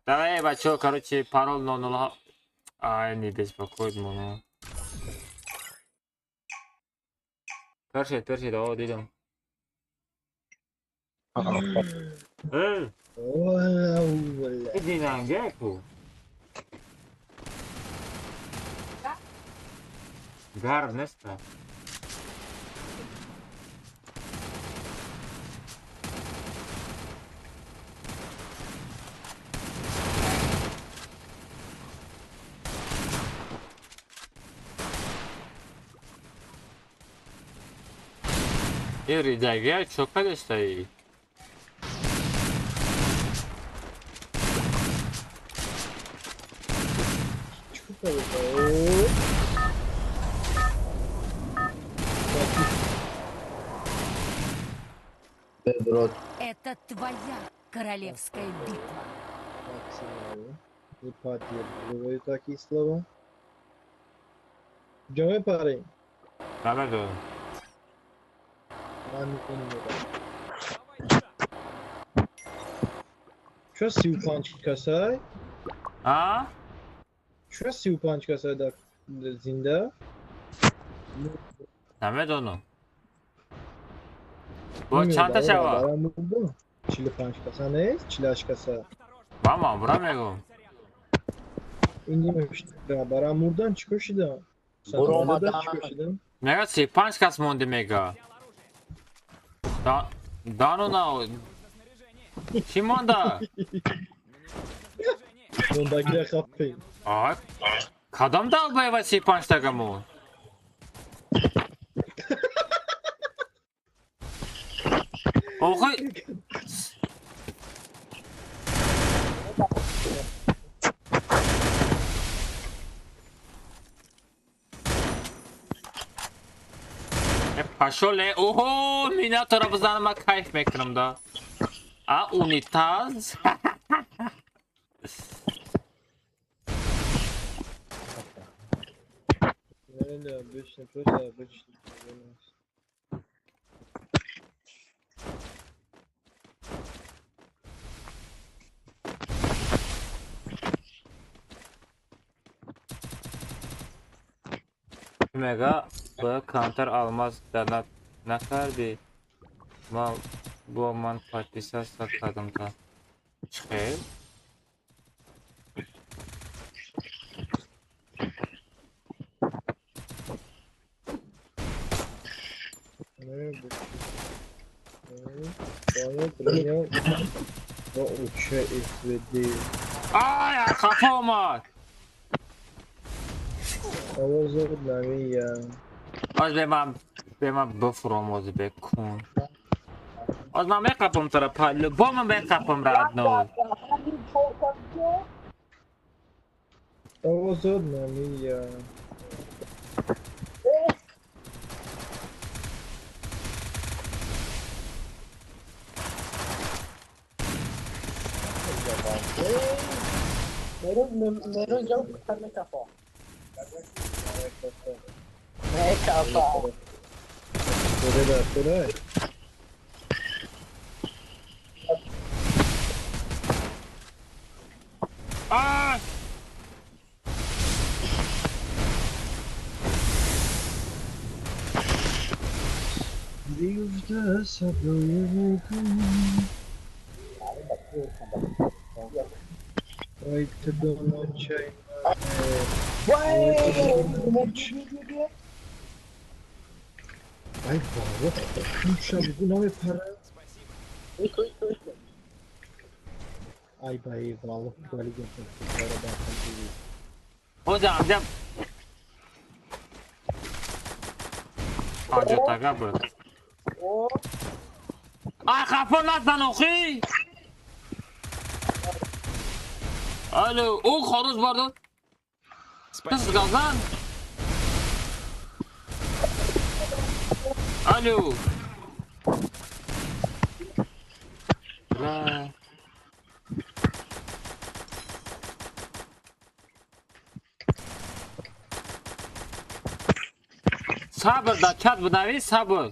S1: давай бачо короче парол 007 ай не беспокоит моно перши да дидам эй иди нангеку гард неста ридагия чокадестай
S10: Это твоя королевская битва.
S3: Максимально. Не поддерживаю такие слова. Джой парень.
S1: намеду
S3: Что 35 касай?
S1: а
S3: Что 35 касай да зинда?
S1: намедону бо чанта шава
S3: 45 каса нест? 48 каса.
S1: мама бура мегум
S3: Да, барамурдан чико шида?
S1: мега 35 кас монди мега дану на чӣ монда
S3: Мондагира хаппен.
S1: кадом далбаева 35 тагамон охой пашоле оҳо минатора бизанам ман кайф мекунам да унитаз
S3: Реально обычно, просто обычно.
S1: mega bu counter almaz da ne kadar mal bu man partisa satladım da çıkıyor.
S3: Ne bu? Bana bırakıyor. O uça esvedi.
S1: Ay kafama.
S3: Avazı nami ya.
S1: Az benim bu promozu be kun. Az ben kapım tara pallo. Bu mu ben kapım rahat ne ol?
S3: Avazı nami ya.
S8: Meron jauh karena kafa. Ne kafa?
S3: Şöyle.
S1: Ay!
S3: Yüzde sabrını Ay tadına çay.
S8: Woi,
S3: Ay baba. Kumşa bu ne para?
S8: Itu.
S3: Ay bay vallahi böyle götürdüm.
S1: Hocam amcam. Hacı taka bu.
S8: Oh,
S1: Ay kapı lan okuy. Alo, o xoruz vardı. Nasıl kazan? Alo. La. Sabır da çat bu davi sabır.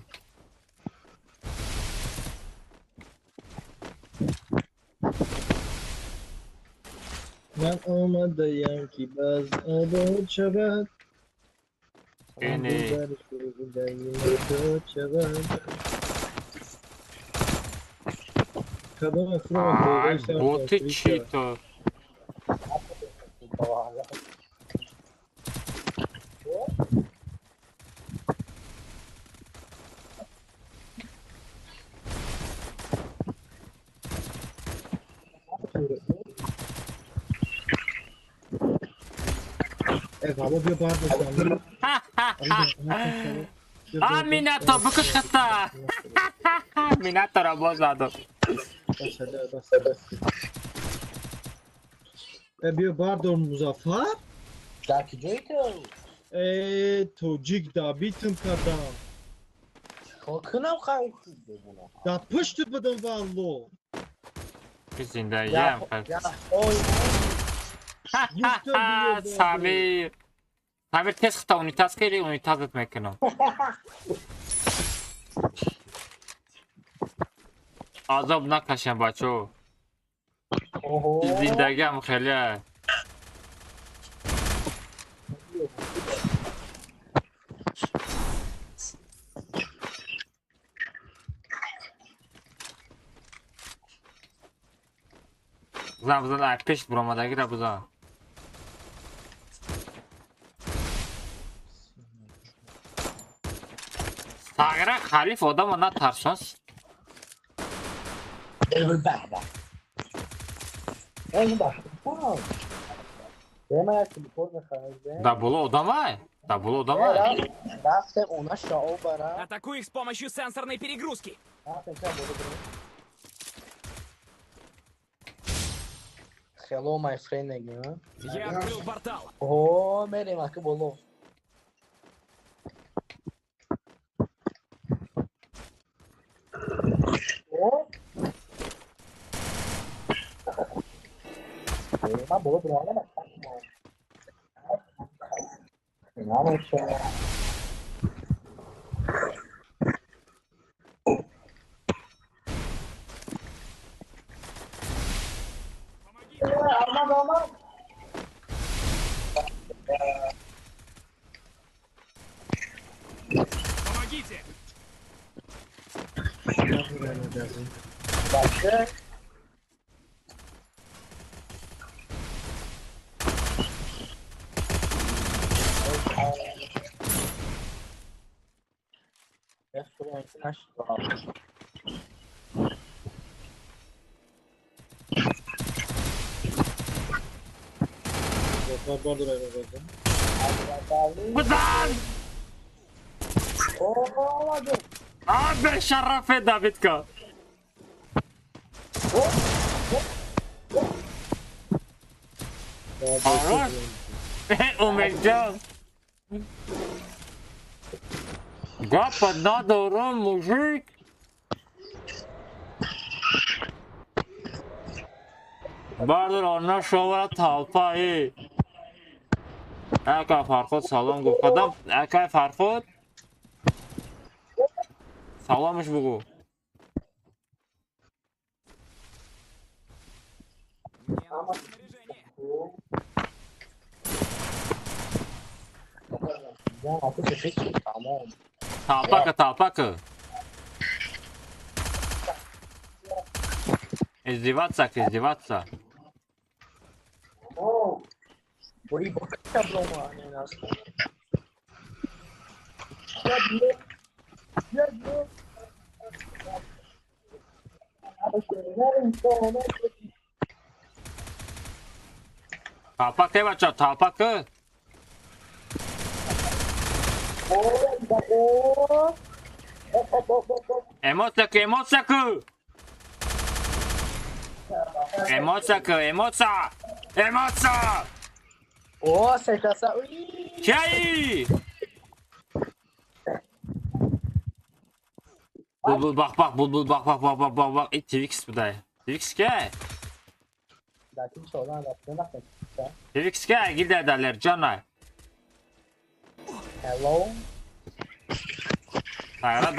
S3: Ben olmadım ki baz o çabat.
S1: Beni.
S3: Kadın
S1: Ay botu çito.
S3: Baba bir bardak sandım.
S1: Ah Minato bu kışkırtta. Minato'ra bozladım.
S3: Bas. Bir bardak Muzaffer.
S8: daqui jeito.
S3: Tocik da bitim kadam.
S8: Que não cai buna.
S3: Da pıştı bıdım vallo.
S1: Bizim de yem.
S8: Oy.
S1: Samir. Samir tez xıta unitaz kere unitaz etmek kanım. Azab nakaşen baço.
S8: Oho.
S1: Zindagi ham xeli. Bizden akış bromadagi da bizden. Sagra Xalif odam ona tarsons.
S8: Everybody. Everybody. Wow. Dema que depois da casa.
S1: Da bulu odama. Da bulu odama.
S8: Dá você uma show para.
S7: Атакуй их с помощью сенсорной перегрузки.
S8: Hello, my friend again.
S7: Я открыл портал.
S8: Oh, merema, que bolou. Oh. Uma boa, droga, mas tá bom. Não, não chama.
S3: مجازی
S8: باشه
S3: بطار با داره بازم
S1: بزن به شرف داوید کا آراش امید جان گپ ندارم موزیک بردار آنها شاور تالپایی اکا فرخود سلام گو قدم اکا فرخود سلامش بگو
S7: Мне нужно снаряжение.
S1: Talpakı. İzdivacsa.
S8: Burayı bakınca broma en azından.
S1: Talpakı bacca, talpakı. Emotsaku. Emotsa.
S8: Oo sekasa.
S1: Çay. Bulbul bak. Twix bu da. Twix ke?
S8: Zaten çoğunluğa bakıyorlar.
S1: Twix ke? Gil derler canlar.
S8: Hello.
S1: Hayra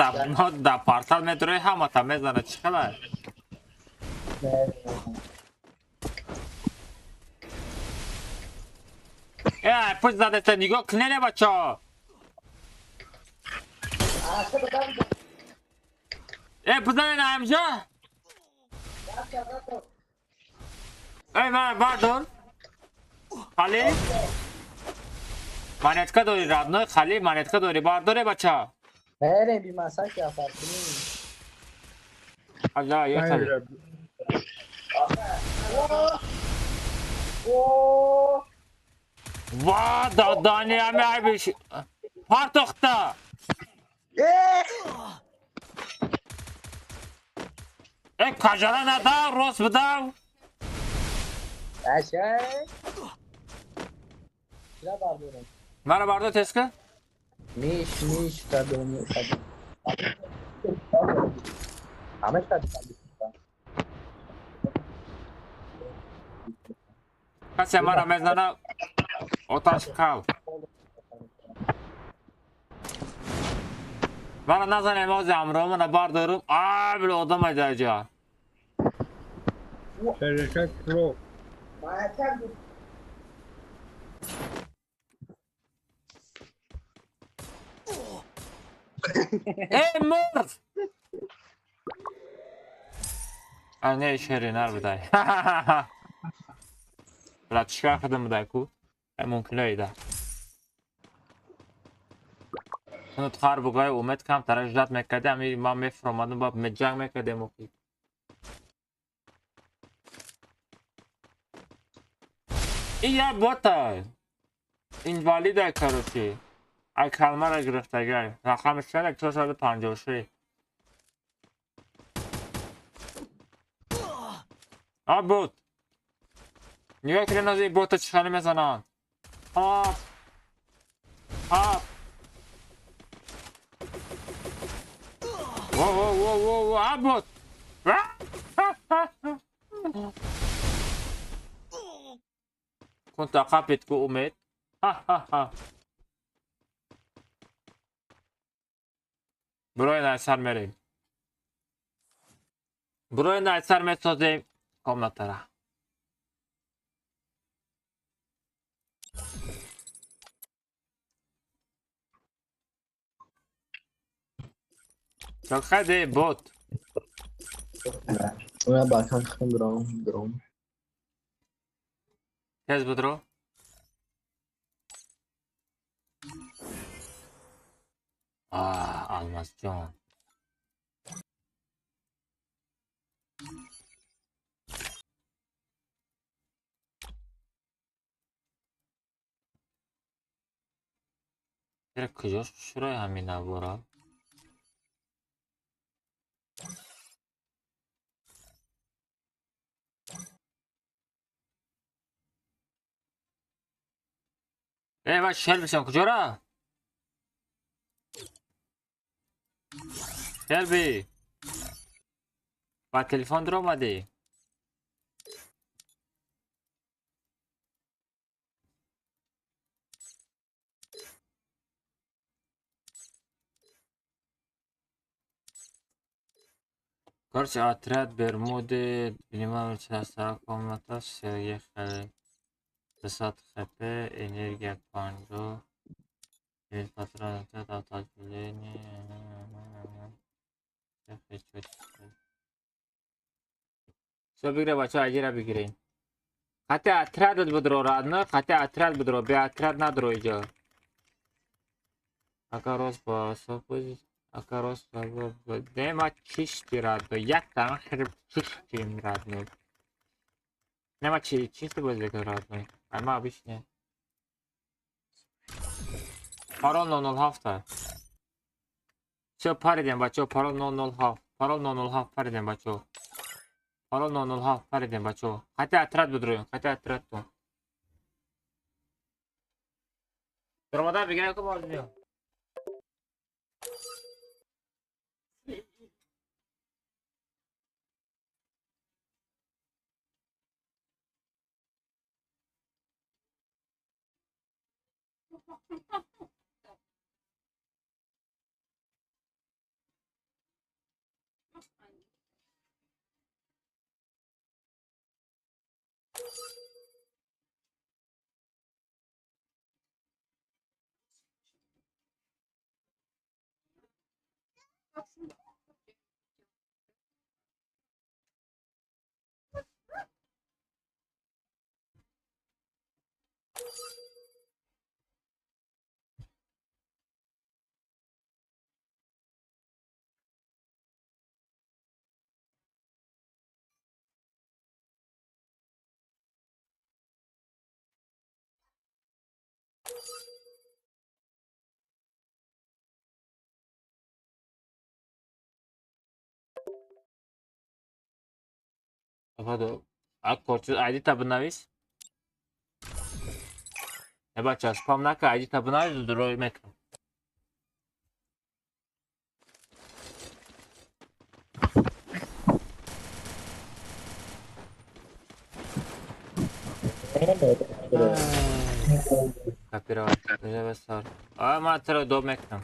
S1: da portal metroyu ham atamezana chiqalar. Pust zadete nigo knene bacho. Puzane na amca. Pardon. Khali. Manetka dori radno Khali manetka dori bardore bacha.
S8: Nereye bir masaj yaparsın?
S1: Allah ya Khali. Va da ne abiş. Partokta. Kajala da ros bdav.
S8: Şey. Kira bardorum.
S1: Mara bardo teska?
S8: Miş tabii. Ahmet tabii.
S1: Kase mara mezana otaş kal. Bana nazan emozi amromuna bardorum. Bile odama caca.
S3: شرکت پرو
S1: Mır! Ne işerin harbiden. Brat çıkar kadın da ku. Mümkün öyle. Bunu tkar bugay umet kam tarajdat mekkade ami ma mefromadım bab mecang mekkade muki. İya bota. Invalide karoki. Ay kalmara گرفتگی رقمش چند 253 بود نگاه که نازی بوتا چخانه میزنن هاپ واو بود كنت أخافت كأمت برای نایسر میریم برای نایسر میسازیم کامنتره چون خیلی بود
S8: اون باکن خم درام
S1: تز بدرو. Almaz John. Direkt kızıyor şuraya hemen abi ora. Eyvah şelbisen kıcora. Shelby. Bak telefon duramadı. Короче, отряд Бермуды, принимаем участие в комнатах, ехали 60 хп, энергия панжо, весь патрон, это отделение. Все, бигре, бача, аджира бигре. Хотя отряд بدرو радно, хотя отряд بدرو, бе отряд надро иджа. Акарос ба сопози. Акарос ба дема чисти радно, як там хреб чисти радно. Нема чисти базе радно. Ама обычно. Парол 007. Все, паридем, бачо, парол 007. Парол 007, паридем, бачо. Парол 007, паридем, бачо. Хотя отряд بدرویم, хотя отряд то. Дромада бигре ко бозмиё. Vado a corte ID tabunăvis. Ne bacea spam naka ID tabunăvis duro metro. Capirava, deve sar. Ama tra do metro.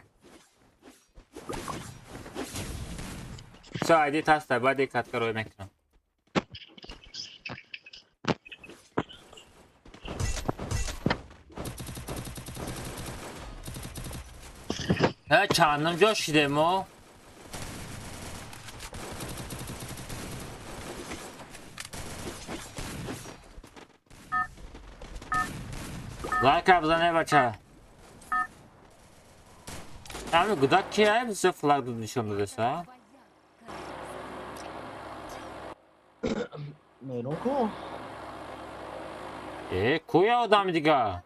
S1: Все, ID tasta, badi kat karo metro. ها چندم جا شده ما لایک بزنه بچه همه گدک که هایی بسه فلاگ دو نشون داده سا
S8: میرون کو
S1: کوی آدم دیگه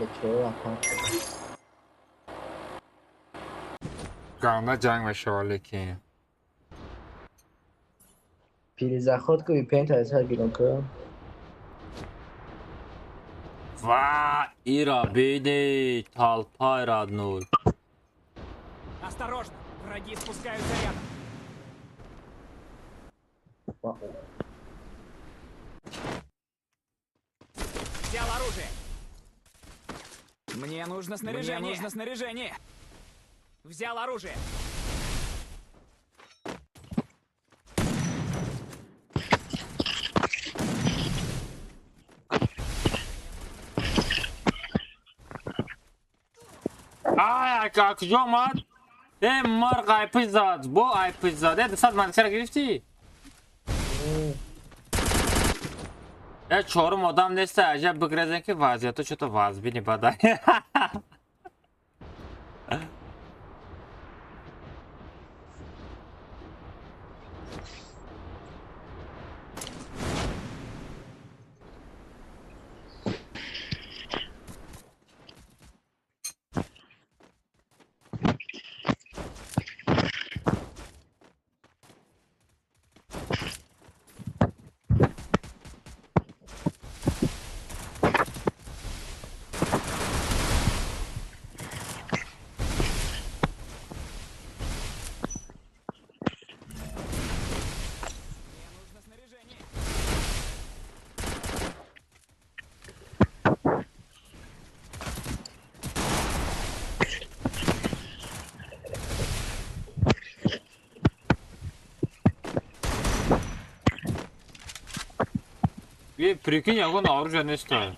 S8: بچه اکان
S1: گانده جنگ و شواله که
S8: پیریزه خود که بی پینت از هر بیرون که
S1: و ایرا بیدی талпай родной.
S7: Осторожно! Враги спускаются рядом. Взял оружие. Мне нужно снаряжение. Взял оружие.
S1: Ай, как жомат! مرغ ایپش زد با ایپش زد 200 منچه را گرفتی؟ چهارم آدم نیست عجب بگرزن که وضعیت چطور وضع بینی بدن Прикинь, а вон оружие не стоит.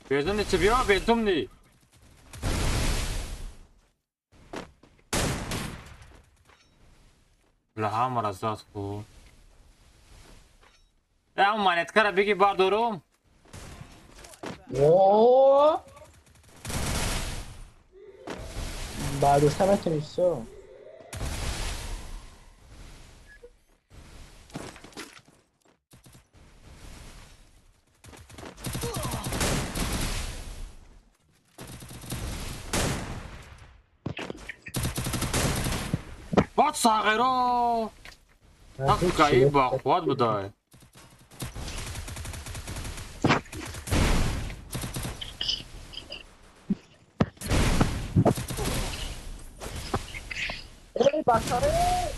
S1: Безумный тебе, безумный. لها مرزات خو اون مانت کرا بگی بار دورم
S8: بعد سمت نیستو
S1: باد صغیرا حقی با خود بدای
S8: ای باشاره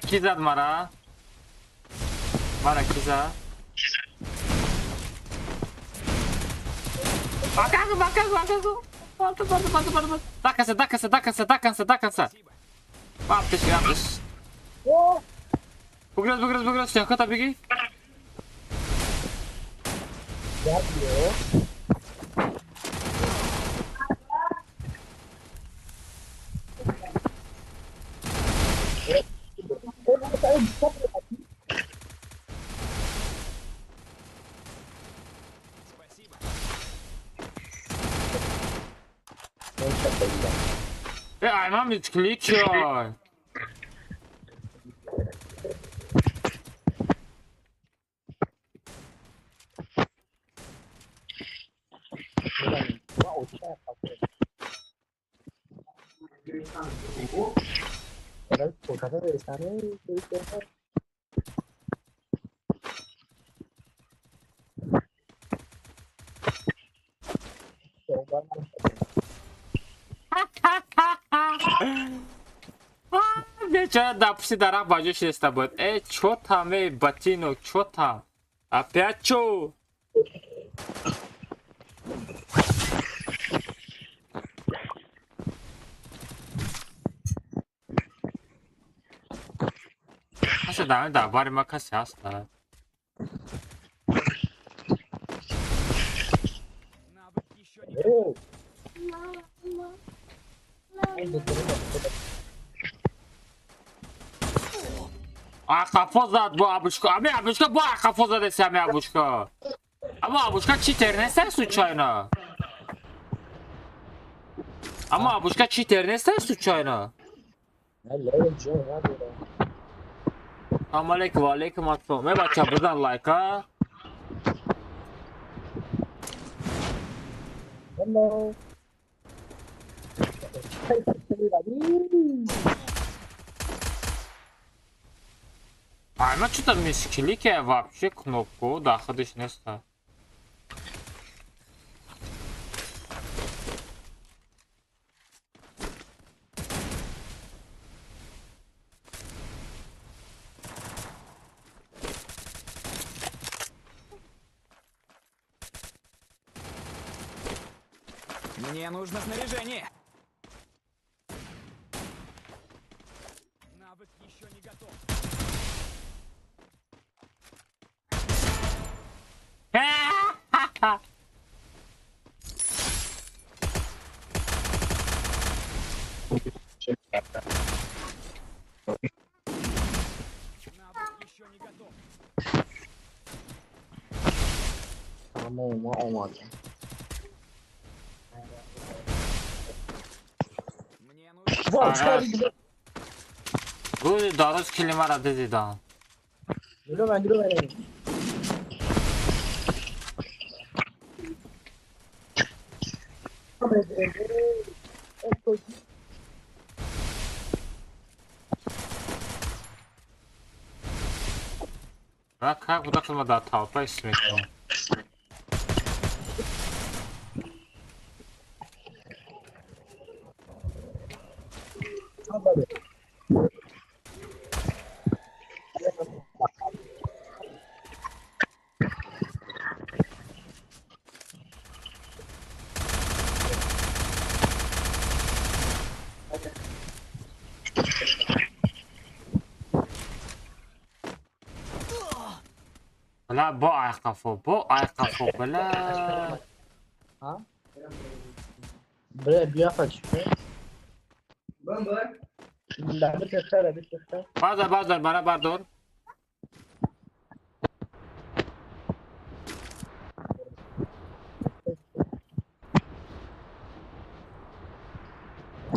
S1: کی زد مرا کی زد Bakago. Volta. Dá cansa. Vamos. Bugras. Tem conta, Biggie? Ай, мам, відключай. Чё, да, пусть дорог божишься с тобой. Чё там, ботинок, чё там? Опять чё? 사실 나는 나발이만 카스 왔어. Кафо зад бо абушка. Абушка бо кафо заде сами абушка. Абушка читер несте случайно? Абушка читер несте случайно? Алейкум ассалам. Бача бузан лайка.
S8: Hello.
S1: А что-то мисклики вообще кнопку, да, ходишь не ста.
S7: Мне нужно снаряжение. Навык еще не готов. Навык еще не готов.
S8: Ama olmadı.
S7: Мне нужно...
S1: Aga, bu darız kelime dedi daha.
S8: Gülü ben gülü vereyim.
S1: Bak ha bu da kılma daha talpa ismek o. Bela bu ayakkabı bela.
S8: Ha? Bre bir kaç. Ben. Bir tekrar.
S1: Bazar bana pardon.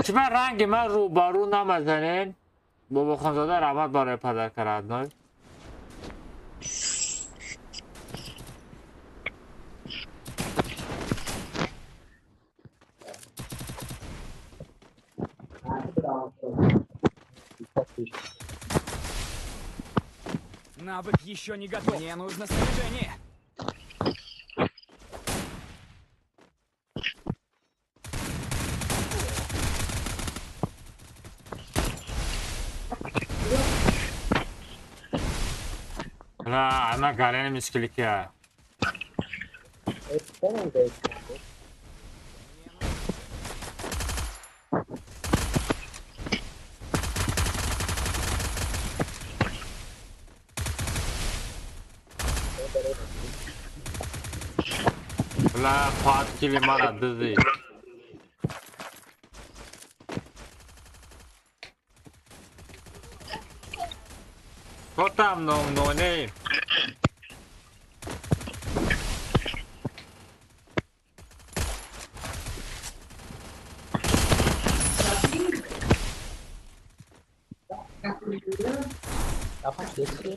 S1: Kime rangi من روبارو نمزنین بابا خانزاده رحمت برای پدر کردن
S7: Навык еще не готов. Мне нужно снаряжение.
S1: لا انا قارين مسكلك يا
S8: Tamam da.
S1: لا فات كلي مرة دزي Totam no name.
S8: Yapmış geçti.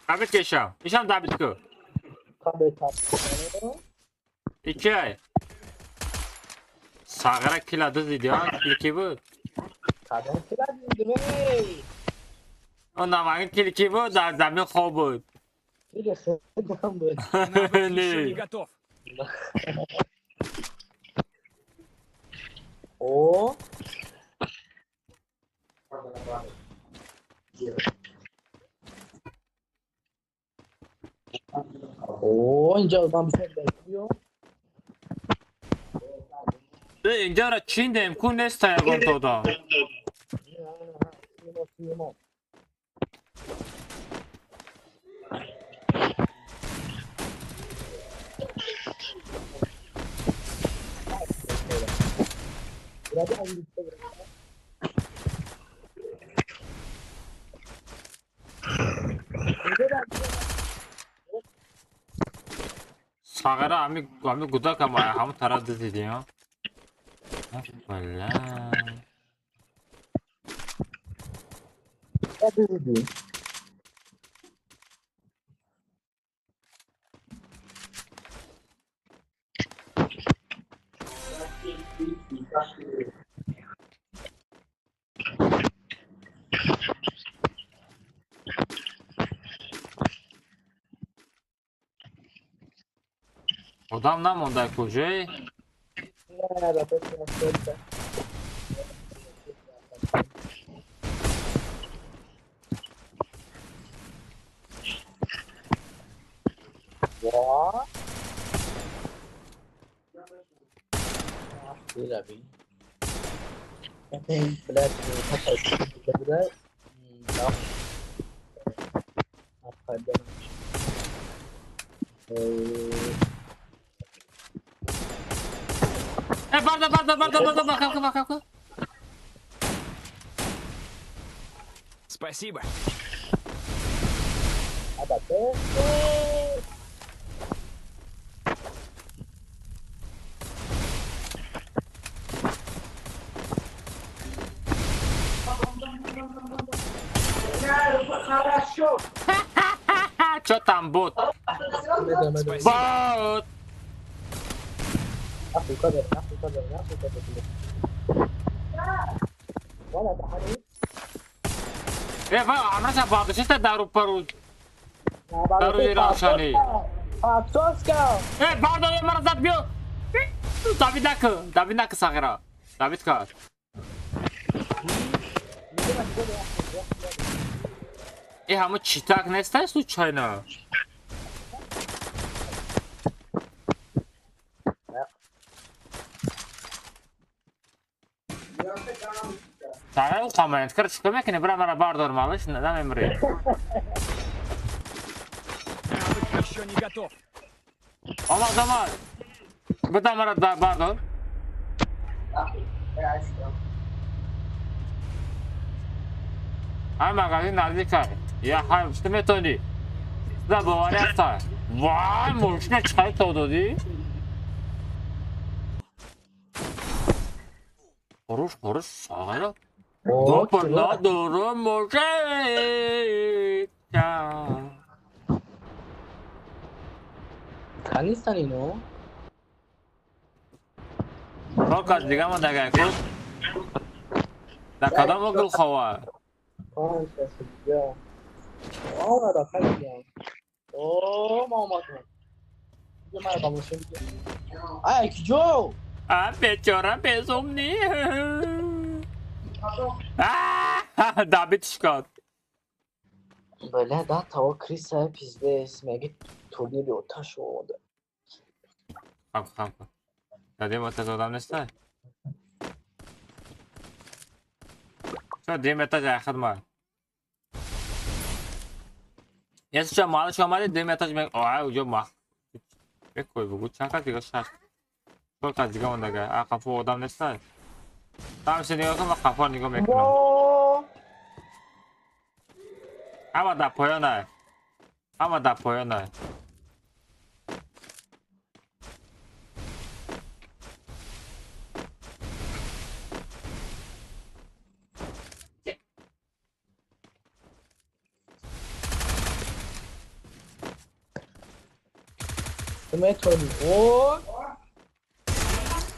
S1: David geçiyor. İşam David ko.
S8: Tabii tabii.
S1: 2 ay. Sağıra kiladı diyor. Kliki bu.
S8: Kadın silah değil mi?
S1: O namağın kliki bu. Zamin خوب بود.
S8: Bir de sen bakalım böyle.
S7: Навык еще не
S1: Ne?
S7: готов.
S8: O. Oo, ince adam bir şey bekliyor.
S1: اینجا را چین ده امکون نیست تایگان تو دا
S8: Simo. Biraz daha birlikte bırakalım.
S1: Sağıra ami gudak ama hamı taraf dedi diyor. Valla.
S8: Hadi dedi.
S1: Odam namonda kujay.
S8: نه البته که واه بروی این بلد بلد
S1: Bardo.
S7: Спасибо.
S1: Что там, бот? Бот!
S8: Afrika داره Afrika داره Afrika داره وانا تحري
S1: عمرها بعض شتا دارو برو دارو يراشاني
S8: افسوسكا
S1: بعض يا مرة زاد بيو David صغيرة David كار همه چیتاک نیسته случайно Сагай коммент кыр чыкмай экен бир мара бардыр малыш да мемри
S7: Навык еще не готов.
S1: Ама дама буда мара бардыр Ай магазин наздика я хай что методи Да боваряста Вай мушна чай тододи Хорош сагай Допорна дуру мужик
S8: تنیستن اینو
S1: Только digamos da gaku Da kadam ogul khawa
S8: آه شسیجا آه را خیلی اوه ماما یه مرا کاموشه میگه ای جو
S1: Ah bechora bezumni David çıkart
S8: böyle daha tava kriz sahip izle mega turnier bir taş oldu.
S1: Kanka Hadi bakalım adam neyse Şu demeta jaxad mal Yes şu mal şu mal demeta meg ay ujo ma Bekkoy bu çaka diga şart Только diga onda ga a kafa adam neyse Tam seni yok ama kafa nigo mekno Ama da poyona
S8: Metodi. Oo.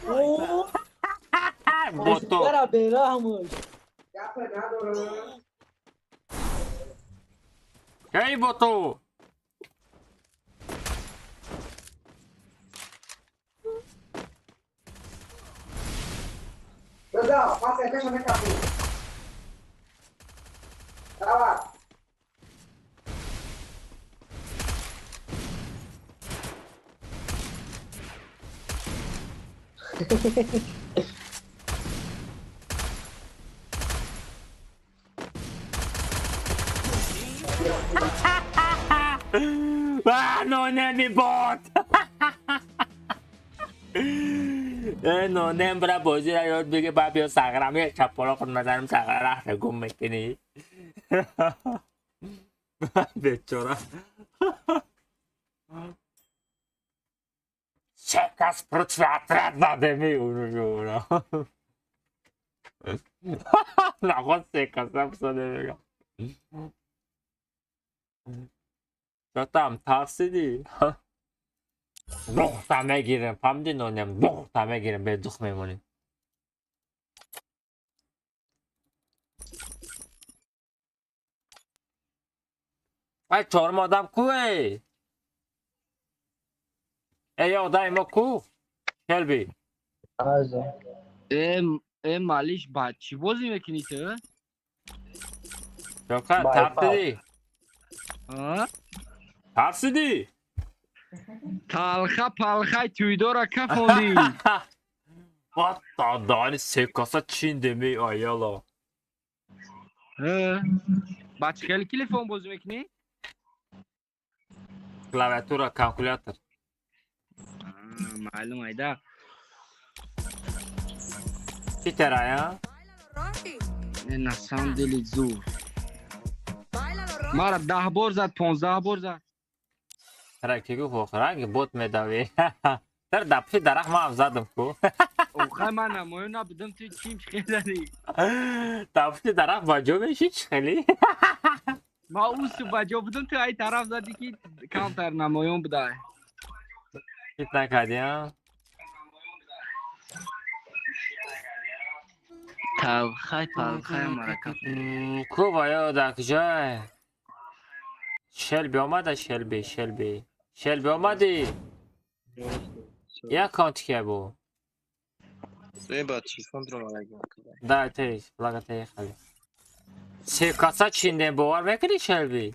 S8: Oo.
S1: Boto
S8: Era berahmış.
S1: Hey boto
S8: Gaza, passa aí, fecha minha cabeça. Tá lá.
S1: Ah, non è mi bot! Non è bravo, gira io dico proprio sagrame, cappolo con madame sagrada, e come che ne. Becciora. Čeka sprutva treba da mi užura. Nako seka sam sa nevega. Čo tam, tarsidi? Nuhta megirem, pamdin onem, nuhta megirem, beduh memoni. Ay çorma adam kuey. ای آدم ما کو شلبی
S3: عرضه
S2: مالیش بعد چی بازی میکنی تو؟
S1: شوکت
S8: بایپاس.
S2: ها؟
S1: ترسیدی
S2: تلخه پلخه تویدارا کفوندی.
S1: what دانی سه کاسه چین دمی آیالا
S2: بچه خیلی تلفن بازی میکنی؟
S1: کلاویاتور کالکولاتور
S2: معلوم ایده.
S1: چی ترایا
S2: این نسان دلی زور مرا 10 بار زد 15 بار زد.
S1: ترکی گو فخرنگ بوت میدوی تر دفعی درخ ما هم زدم کو
S2: اوخه من نمایون نبودم توی چیم چخی داری.
S1: دفعی درخ باجو میشی خیلی
S2: ما اوسو بجا بودم تو ای طرف زدی که کانتر نمایون بوده.
S1: چیت نکردی ها
S2: تلخه پلخه مرکب.
S1: کو بایا دکجای شلبی آمده شلبی آمدی یک کانت که بو ده تیش بلغه تیش خیلی سه کاسه چینده باور میکنی شلبی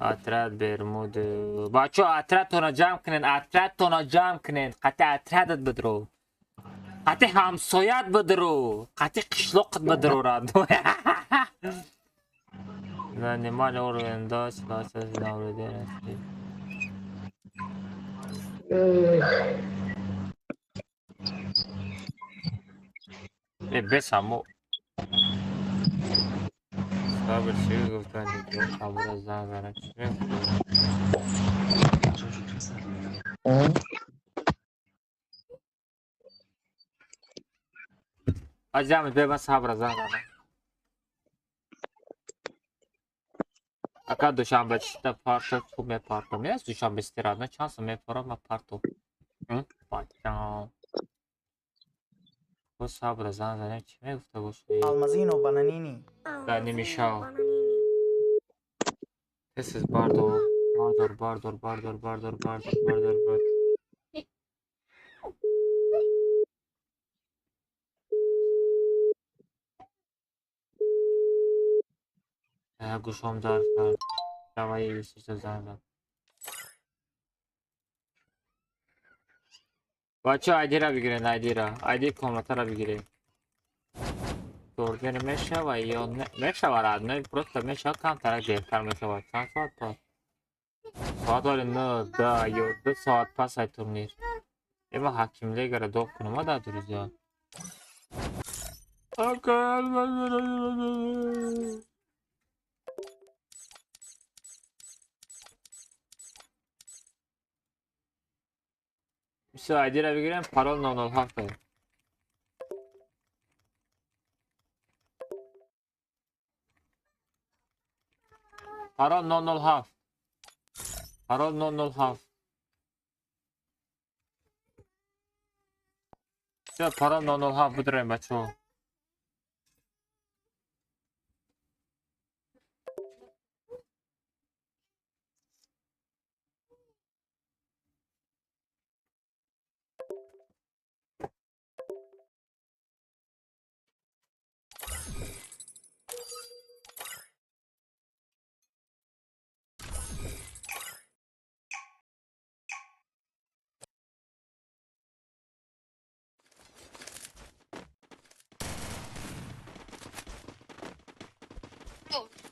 S1: اترد برمود بچه اترد تونا جمع کنین قطع اتردت بدرو قطع همسایت بدرو قطع قشلقت بدرو رادو نه نیمال او رو انداز لاسه نورده نستی بس همو صابر چی گفتن دیگه خبر از زن زنه چی گفتن اجامت به بس صبر از زن زنه اکا دوشنبه چیتا پارتا تو می پارتا می از دوشنبه استیراد نه چانس می پارا ما پارتو بچه بس صبر از زن زنه چی می گفته باشی
S9: المازين وبنانيني.
S1: در نمیشاو This is Bardo. Bardo. گوشم در کرد. دوای ایسیش زندم. بچه آیدی را بگیرین آیدی کاملت را بگیرین. دورگن میشه و یا میشه ورد نه پروست میشه کم ترک دیرتر میشه و چند ساعت پاس ساعت ولی نه ده یا 2 ساعت پس های تورنیر اما حکیم لیگر دو کنم و ده دروزیان میشه آیدی را بگیرین پارول 907 پارول 907 چه پارول 907 بدرین بچه ها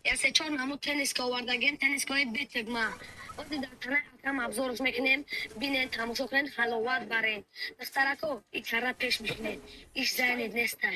S10: Я сейчас маму тенниска آوردگیم تنیسکای بتگما وقتی در تنه حکم ابزارش میکنیم بینین تماشا کنین حلاوت برین دخترکو این کاره پیش میکنین ایش زنید نیسته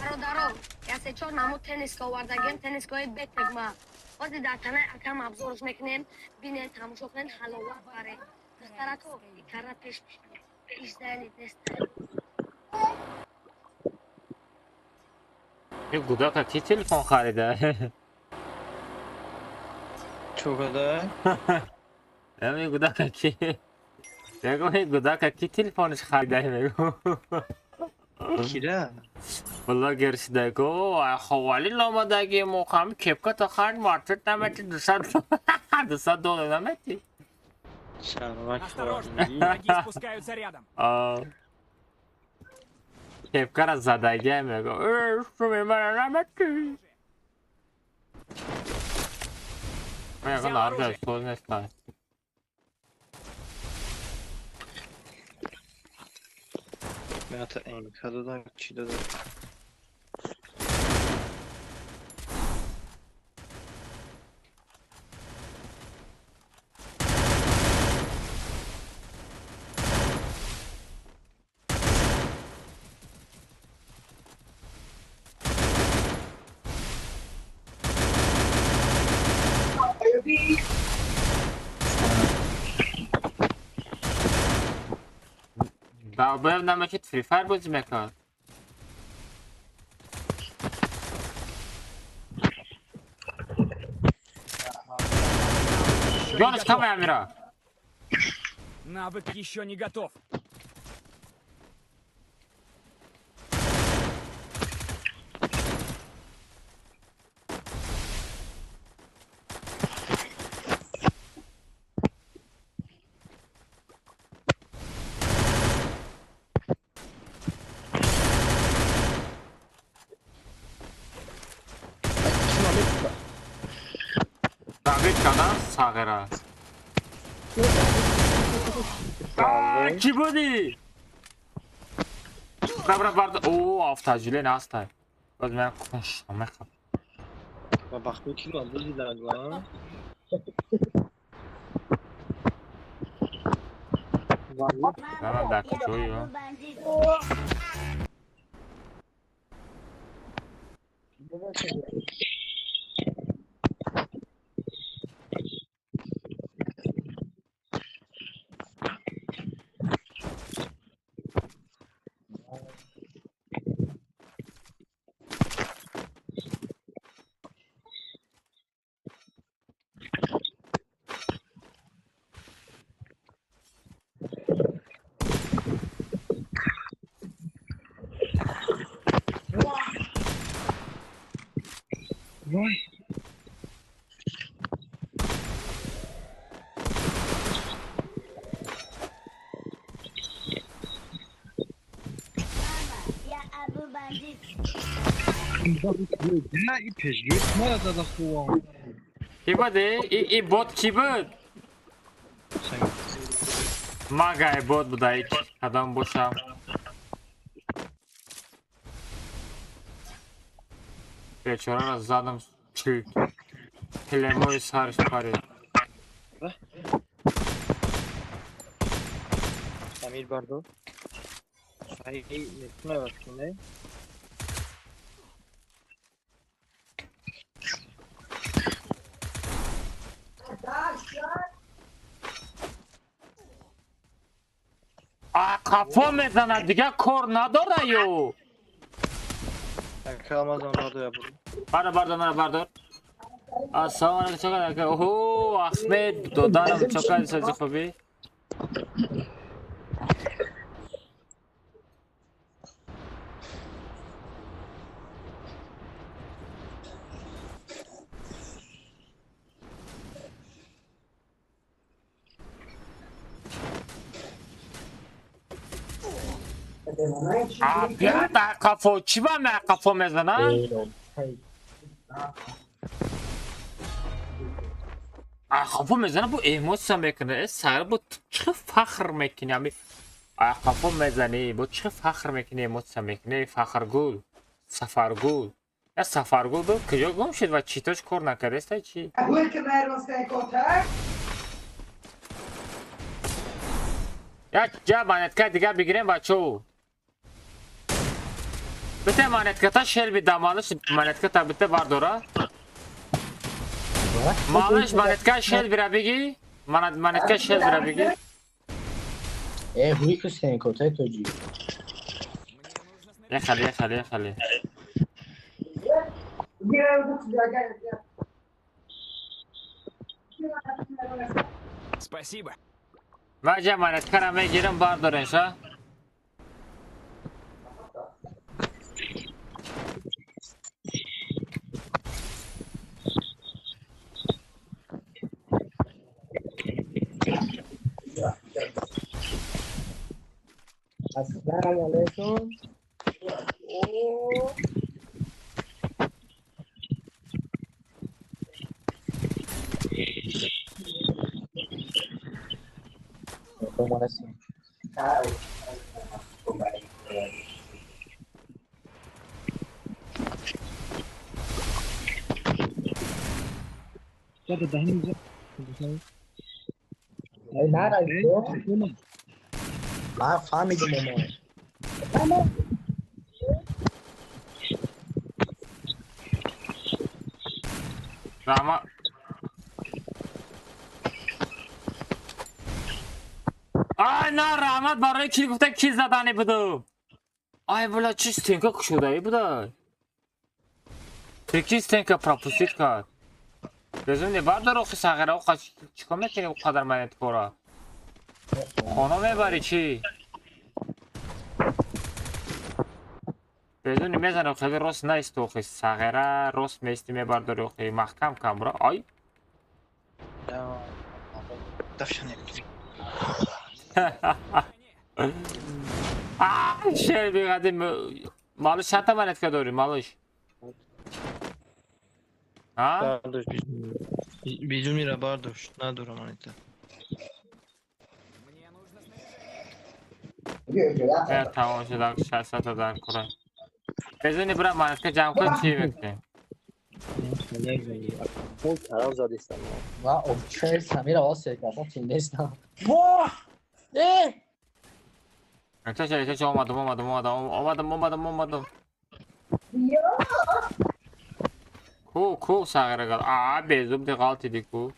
S10: برادرو یا سه چهار مامو تنیسکا آوردگیم تنیسکای بتگما وقتی در تنه حکم ابزارش میکنیم بینین تماشا کنین حلاوت برین دخترکو این کاره پیش میکنین ایش زنید نیسته
S1: این گوداکا کی تلفن خریده؟
S3: چقدر؟
S1: این گوداکا کی؟ بگو این گوداکا کی تلفنش خریده بگو.
S3: کیره؟
S1: والله گرسیده گو خوالی لامدگی موقعم کپکا تا خرد مارتت نمیتی $200 نمیتی.
S3: سلامک
S7: Осторожно,
S3: خوردی؟
S7: враги спускаются рядом.
S1: کپکا را زدگی میگو شمی من نمیتی. من یکن آرده سوز نیستم.
S3: من حتی این کدو دارم چی دادم؟
S1: باید نمیشید فری فایر بازی میکرد.
S7: Еще не
S1: جانش
S7: готов.
S1: کمه امیرا.
S7: Навык еще не готов.
S1: David kadar sağıra. Ki budi? Kabra barda. Oo aftacılı ne hasta. Baz ben konuşmam ben.
S3: و بخوی کی رو بودی در lan?
S1: Tamam da kutuyu.
S3: نه این پژگیت ما را داده خواه
S1: Ki budi? I bot ki bud? Magay bot bu da hiç. Adam boşam. Вечера задом чуть. Телемой сарш пари.
S3: امیر بردو ای نتونه وقتونه
S1: Kafa mezana دیگه کار نداره یو.
S3: کلام از آن را بود
S1: بردار. السلام علیکم چقدر که اوه احمد دادارم چقدر سازی خوبی. بیا در کافو چی با من کافو میزنن؟ کافو میزنن با ایموت میکنه سر با چه فخر میکنی همی کافو میزنی با چه فخر میکنی ایموت میکنی فخرگول سفرگول یا سفرگول دو کجا گم شد و چیتاش کار نکرده است چی؟ یا جا مانتکه دیگه بگیریم بچه بته مانتکه تا شل بی دمالش مانتکه تا بته برداره مالش مانتکه شل بیره بگی مانتکه شل بیره بگی
S8: روی کسی کتای توجی
S1: یه خلی
S7: Спасибо.
S1: من جمانت کرم میگیرم باردارنش ها.
S8: السلام علیکم.
S9: ما فهمیدم ما.
S1: رحمت آی نه رحمت برای کی گفته کی زدنی بودم. آی بلا چی ستینکا کشوده ای بوده. تکی ستینکا پراپوسیت کرد. بزنی بردار اخی ساغره اخی چیکار میکنی او قدر منت کورا. خانه میبری چی؟ بزنی میزنی اخی راست نیست اخی ساغره راست میستی میبرداری اخی محکم کم برا. آی شیر بیقدیم مالش چند تا منت که داری مالش؟ ها؟
S2: Bardosh bijou mira bardosh naduram anita.
S7: Мне нужно снаряжение.
S1: تمام شد 600 تا در کره. بزنی برای منت که جمع کن چی میکنی؟
S8: اون طرف زدیستم.
S9: و اوکی سمیر آقا سرکشم تینیستم. واه اه
S1: چه اومدم. کو ساغره گل. بیزوب دی غلطی دی کو.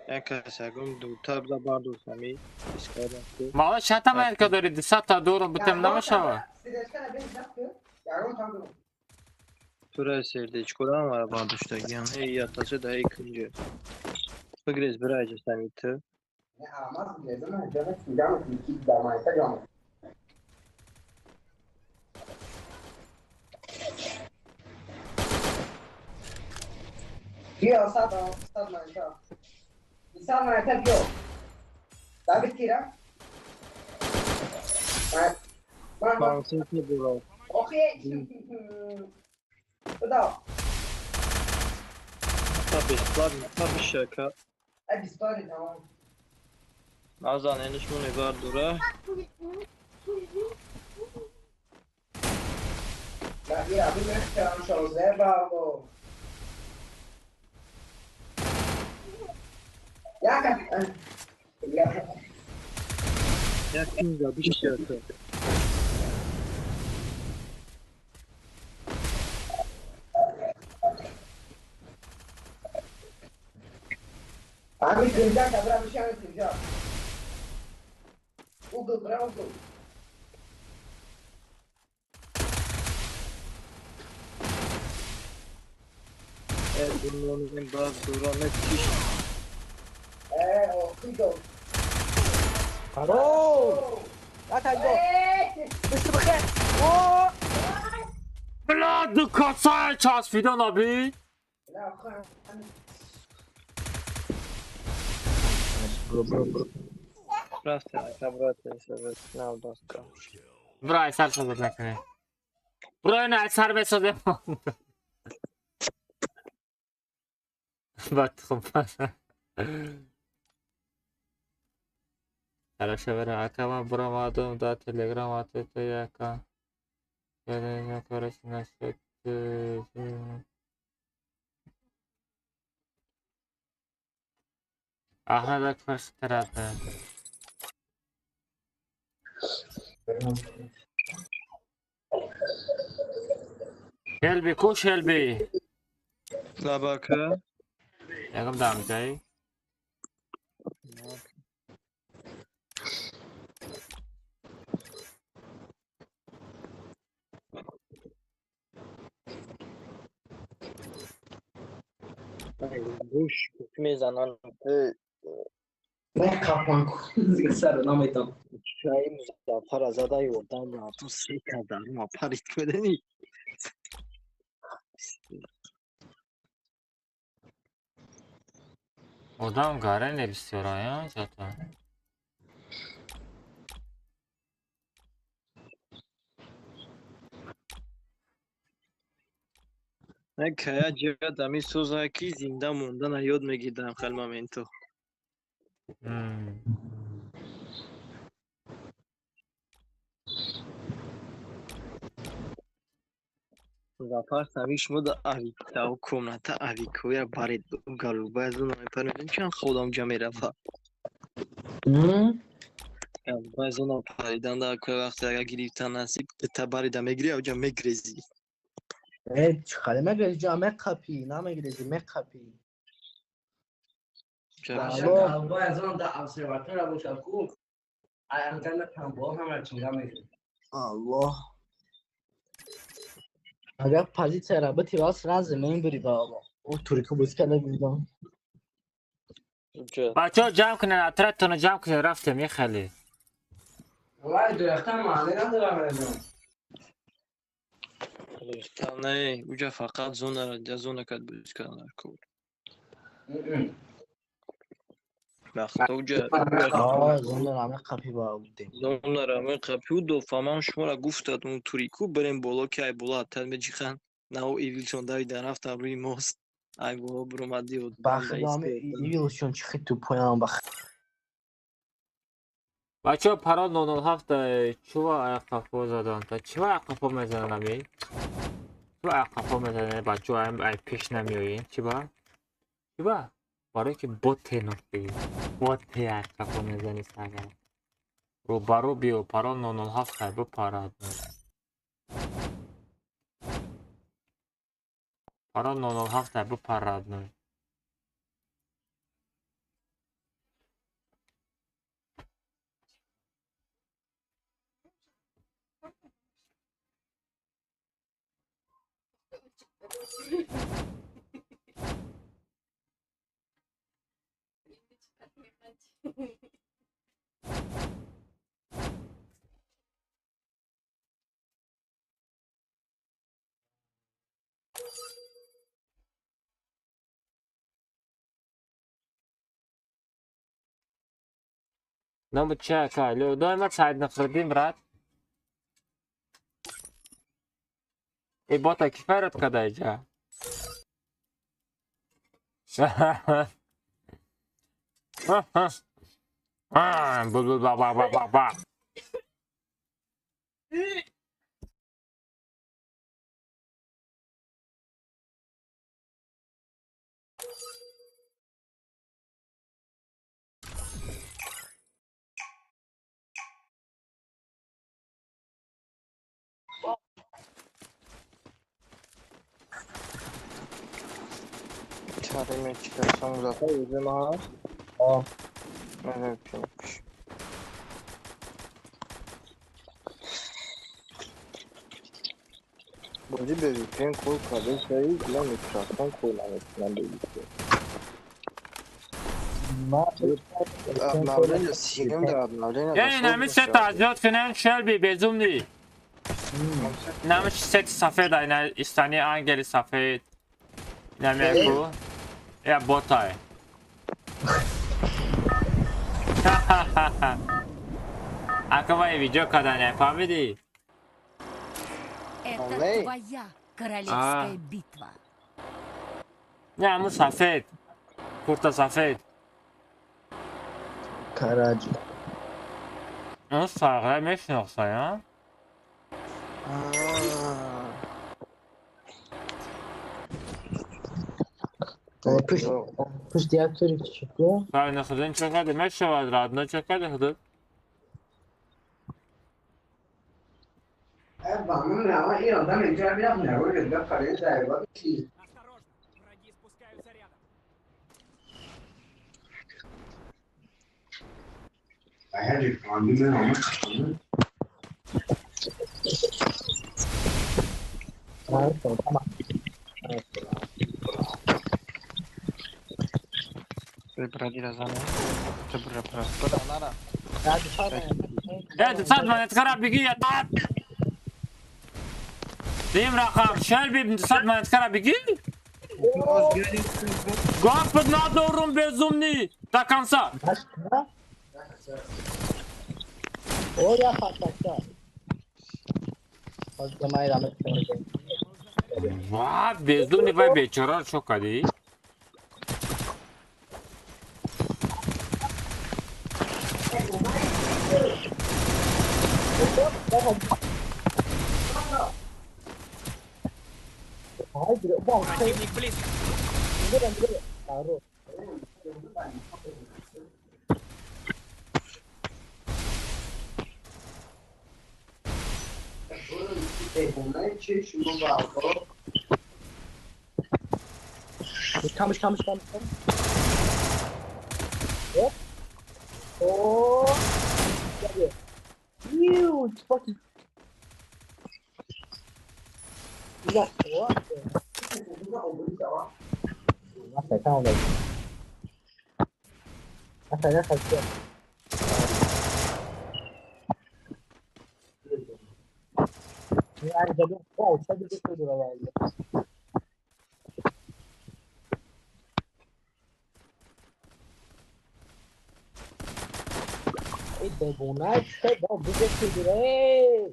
S2: Yakasagum du tabla bardosh sami iskada ku.
S1: مالا چند تا منت که داری 200 تا دورو بتم نمیشه.
S2: Tura serde chikodan var bardoshdagi ham. Ey yatasi da ikinci. Pagres biraja samita.
S8: بیا صد منتا بیا دابت کیرم من
S2: Bansın ki bura.
S8: اوکی بدا
S2: Tabii şaka.
S8: بیستاری تمام
S2: Nazan enişmuni bardura.
S8: بیا بیا شازده بابا یا
S2: Yakınca bir şaka.
S8: Abi kıracak da bırak bir şey kıracak. Google bırak Google.
S2: Bunların bardura ne tiş.
S8: O kıydı.
S9: Karo ya kaydo بسته بخیر
S1: بلا دو کاسای چسبیدن آبی.
S2: Rastya kabrat evet. Ne oldu aska?
S1: برای سر سازد نکنه. برای نه سر بسازه. بات خب تلاشه بره اکا برا مادم دا تلگرام آتی تو یکا یعنی نکارش نشد احنا دک فرش تراته شلبی کو شلبی
S2: Labaka.
S1: یکم دام جایی
S2: گوش میزنن
S9: نه کپان کن دیگه سر نمیتونم.
S2: چای مزفر از ادای وردن را تو سی کردن ما پرید بدنی
S1: Oradan Garen de istiyor ya zaten.
S2: نه که جا دمی سوزا کی زنده موندن یاد میگیدم خلمامنتو زفر سمیش مود اویتا و کمنتا اویکویا بارید گلو باید اون پرنیم چند خودم جمعی رفت باید اون پریدن در که وقتی اگر گریفتن نصیب تباریده میگری او جا میگریزی
S9: چه کلمه گریزی مکپی نمیگریزی مکپی
S4: Albo از اون در observatory باشد کو انقدر تنباه هم چنگا میگه
S9: الله اگر پازیتیا را بتی واس راز من بری بابا او ترکو بس کلا بیدم
S1: بچه ها جمع کنن اطرتون رو جمع کنن رفتم یه خیلی
S4: والله درختم معنی ندارم
S2: نه اوجا فقط زونه کد بوز کردن کود وقت اوجا
S9: زنده رامه قپی با بودیم
S2: زونه رامه قپی دو فامان شما را گفتد اون توریکو بریم بالا که ای بالا تل میجیخن نه او ایویلشون دویدن رفتن روی ماست ای بالا برومدی و
S9: بخدامه ایویلشون چخی تو پایان
S1: بچه ها پرا 907 چوا اقفا زدن تا چوا اقفا میزنن همی؟ چوا اقفا میزنن بچه ها هم پیش نمیوین چی با؟ چی با؟ برای که بوت نفتی بوت اقفا میزنی ساگر رو برو بیو پرا 907 بو پرا پرا 907 بو پرا نمو چه کالو دائما سعید نفردیم رد ای باتا کفارت کده ایجا بلبل با با با با با
S2: چاره میچکرسان مزفر ایزه ما هست نه پیش بازی به ویپین کل کابل شایی دیگه میکراسان کل نمیتونم بگیده مولین سیگم دارد مولین
S1: یعنی نمی ست تعذیات کنن شلبی بزوم دی نمی ست سفید اینه استانی انگلی سفید نمی اکو یا بوتای اکو بایی ویدیو کدن فهمیدی؟
S10: Это твоя королевская битва.
S1: نه همون سفید کورتا سفید
S9: کراجی
S1: اون ساقه میشناخته یا؟
S9: پشت دیگر توری که شکل
S1: ساقه نخدن چقدر میشود رادنا چقدر خدد؟
S4: من نه این آدم اینجا میرم نروی گذبه خریده دایبا کی
S7: Осторожно, враги спускаются рядом.
S4: هری فاندی من آمد
S2: Preparati da sana. Prepara Lara.
S9: Ya dışarıdan
S1: Ya تصد من اتخرب بگی یا داد دیم رقم شل بیم تصد من اتخرب بگی گفت ندارم bezumni takansa
S9: Başka? Oraya patlatacağız. Patlamayı rahmet eylesin.
S1: vay bezumni vay beçara çok hadi
S9: Haydi, bak şey
S7: Противник близко.
S9: gidelim. Doğru. Kamış. Hop. Oo. Geliyor. Huge fucking. Güzel. O. Nasıl tamam da. Nasıl. Yani geliyor. Wow, sen de götürüyor yani. de bunlar işte bu bize sürdüre.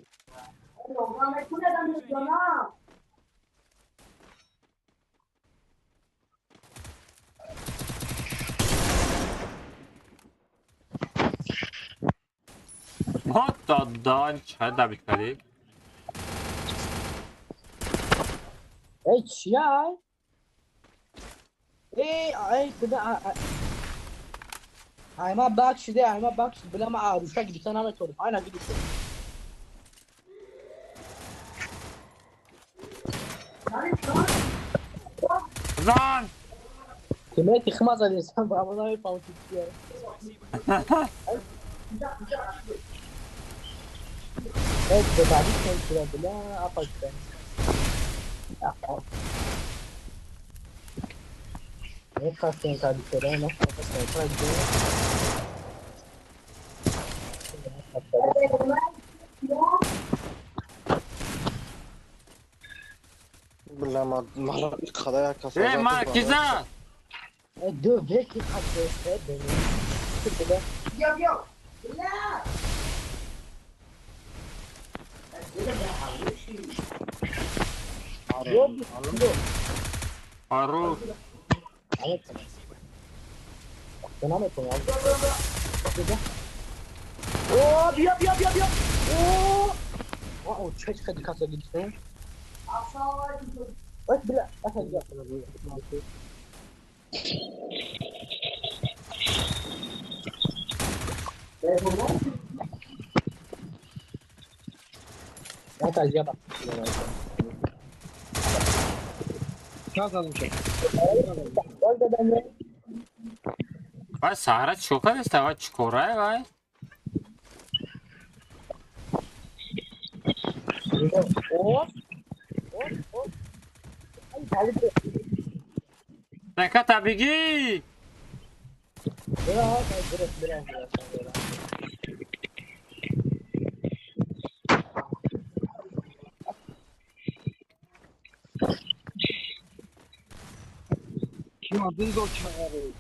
S1: Hatta daha çayda bitmedi.
S9: Ya. Ay kıda ayma bak şimdi ayma bak şimdi bilama aruşa gidiyorsan ama sorun. Aynen gidiyorsun.
S1: Lan!
S9: Kime tıkmaz alıyorsan bana bir pamuç istiyor. Evet, berbalik kontrol apa işte. Ne kastın kardeşler? Nasıl kontrol ediyor?
S2: Bilmem malar kadar yakası.
S1: Markiza!
S9: Dövbe ki kardeşler benim. Yok. Yok.
S1: Aruf.
S9: Evet. Devam et ya. Oo, biya. Oo. O çeşke dikkat gidiyorsun. Bak bile. Bak acaba.
S1: Vay Sahara çok hadi vay çikolaya vay. Dikkat tabii ki.
S9: Biraz.
S2: Kim adını da uçağırıyor.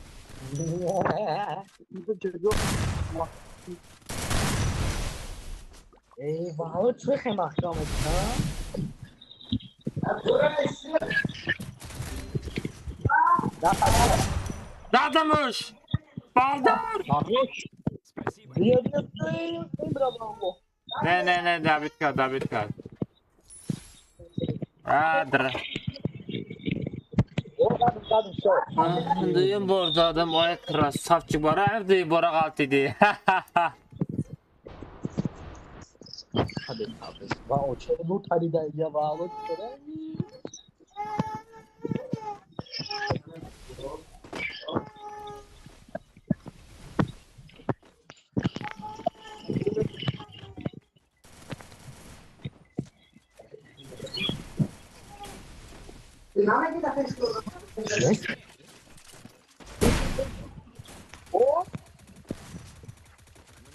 S9: Eyvah, çok hem akşam ha.
S1: Dadamış. Baldar.
S7: Спасибо.
S1: Ne David kal. Adra. Duyum burada adam o ekran safçı bara evde bora kaldı idi.
S9: Hadi. Va o çevir hadi da ya bağlı.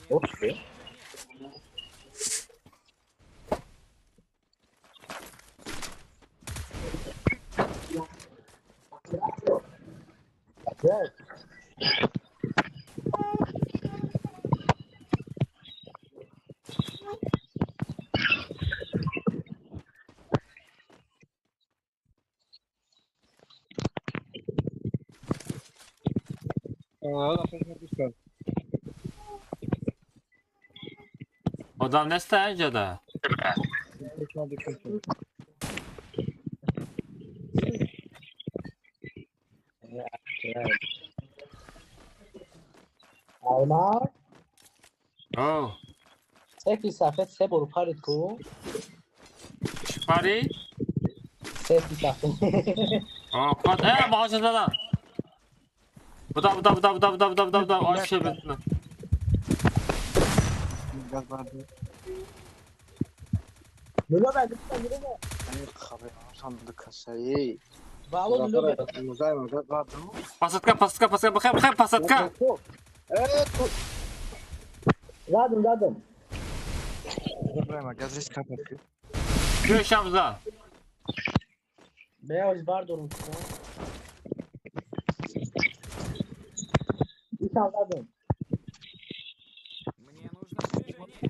S8: اوکی.
S1: آدم نسته اینجا ده.
S8: آلمان
S1: اوه.
S8: سه صفحه سه برو کارت کو
S1: چی کاری؟
S8: سه صفحه
S1: آه کات. باشه دادم. بودا آشه بدونم.
S8: لولو بعد میره
S2: خبر صندوق کسایی
S8: والو لولو
S1: پاسدکا بخیر پاسدکا.
S8: زدم
S1: توی شمزه.
S8: بیاوز باردارم کن ایشان زدم
S7: Мне нужно снаряжение.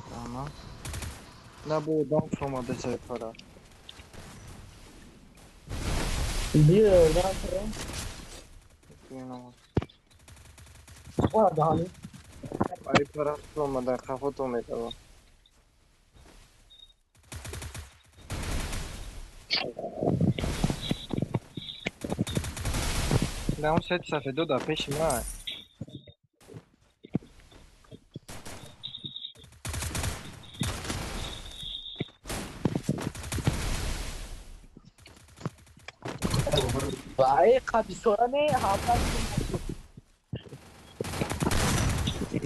S2: Tamam. Ne bu adam sormadı para.
S8: bir oradan sonra bu arada hani
S2: Ay para sormadan kafa tomadı. Ne o set safedo da peşime.
S8: vay kabi sonra ne hafta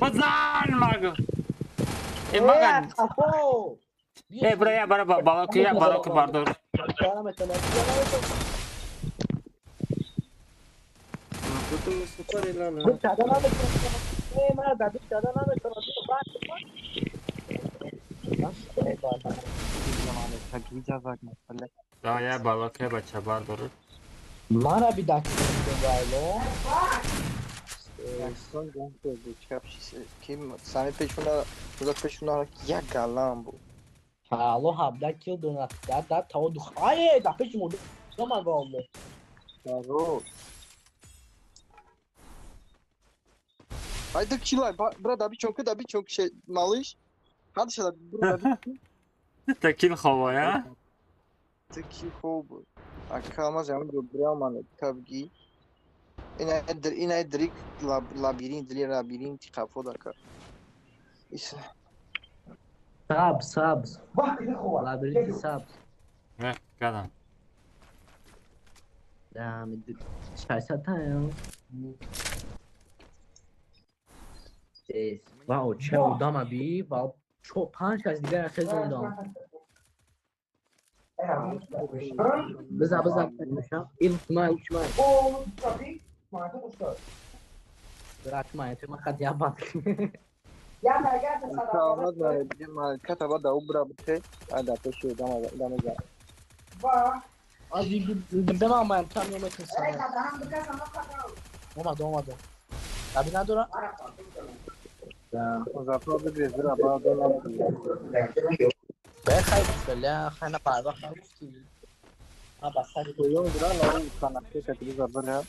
S1: بزن مگه. مگه.
S8: kafo
S1: برای بالاکی باردار.
S8: sonra mesela bu çadana da mera da çadana da bak
S1: دایه بالاکی بچه باردار.
S8: mara bir dakika galiba
S2: Kim sani peşuna burada peşuna ya galan bu.
S8: Halo habla kill donat da tavu du ay da peş modu zaman oldu
S2: Bravo. Haydi kilay burada bir çok şey malış. Hadi şeyler burada
S1: تکیل خواه ya.
S2: Teki خوب. Akama zaman göbreğe manet tabii. İne direkt labirent kafo da kar. İşte.
S8: sabs labirinti sabs
S1: Ne kadar.
S8: devam edip şaşatan ya واو چه اودام بی واو چو 5 از دیگه اخیز اودام بزن بشم این uçma bırak mayete makat yapmak
S2: Ahmet manet kataba da ubra bitti. Hadi peşi dama.
S8: az bir ama ben tam yemekin sana olmadı tabi ne dura
S2: Zafer bir rezil abadan.
S8: ben kayıp böyle khana parva kayıp ki ha basar
S2: Koyun dura lan kanakta katı zafer ya.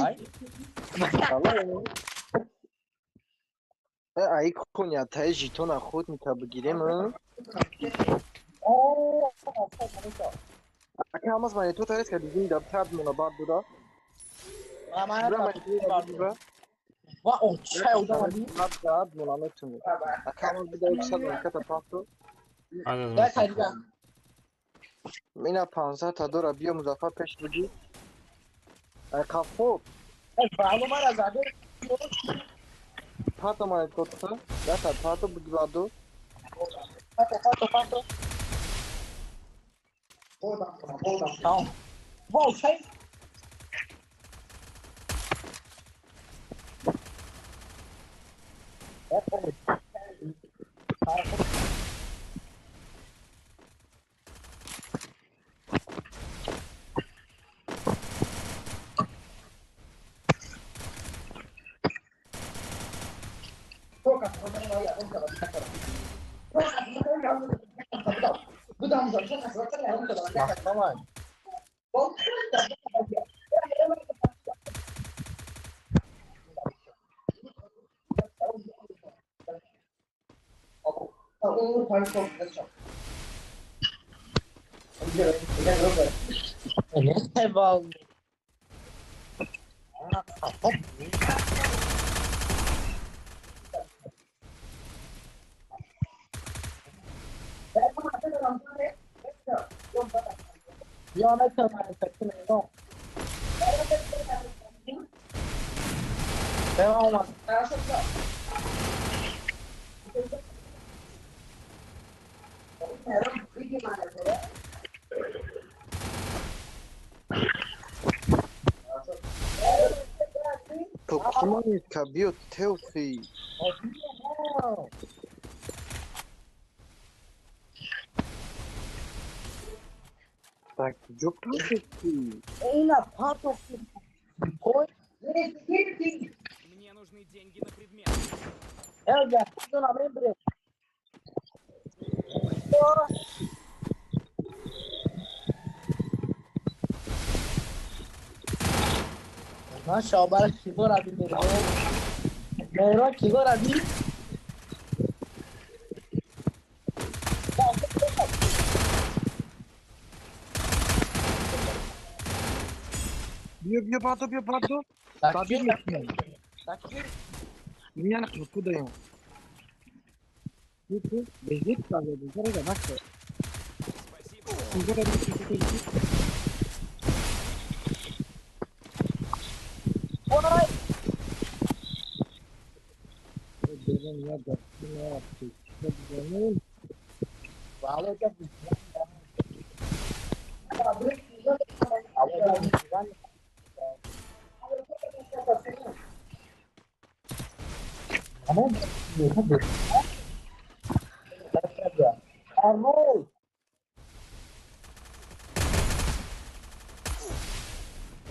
S8: ay
S2: Ay konya ta jitona خود میتابگیرم Akamaz mani to tares ka dizin da tab mona bardura.
S8: va o çay odama bir
S2: Tab mona metunu. Akamaz bir de yüksel kata pasto.
S8: ben kayıp
S2: Mina 15 ta dora biyo Muzaffer peş bugi. Ay kafo
S8: bağlı mara zaten
S2: Pato mani totta. Ya ta pato bugi bado.
S8: pato بردم تمام. واو چه یا نه من تکون اینا تمام
S2: Toplamaya cabio teu filho. Tak çok filho.
S8: اینا پاتو کوی
S7: Мне нужны деньги на предмет.
S8: ارجع خذونا من بريك ما شاء کی گورا دی میرا کی گورا دی
S2: Bio pato. Sabe mesmo. Minha na tudo aí. Tudo, bezit sabe, bizarro da bak.
S8: وای
S2: Benim ya da ne yaptı? Benim
S8: والله جد Arnold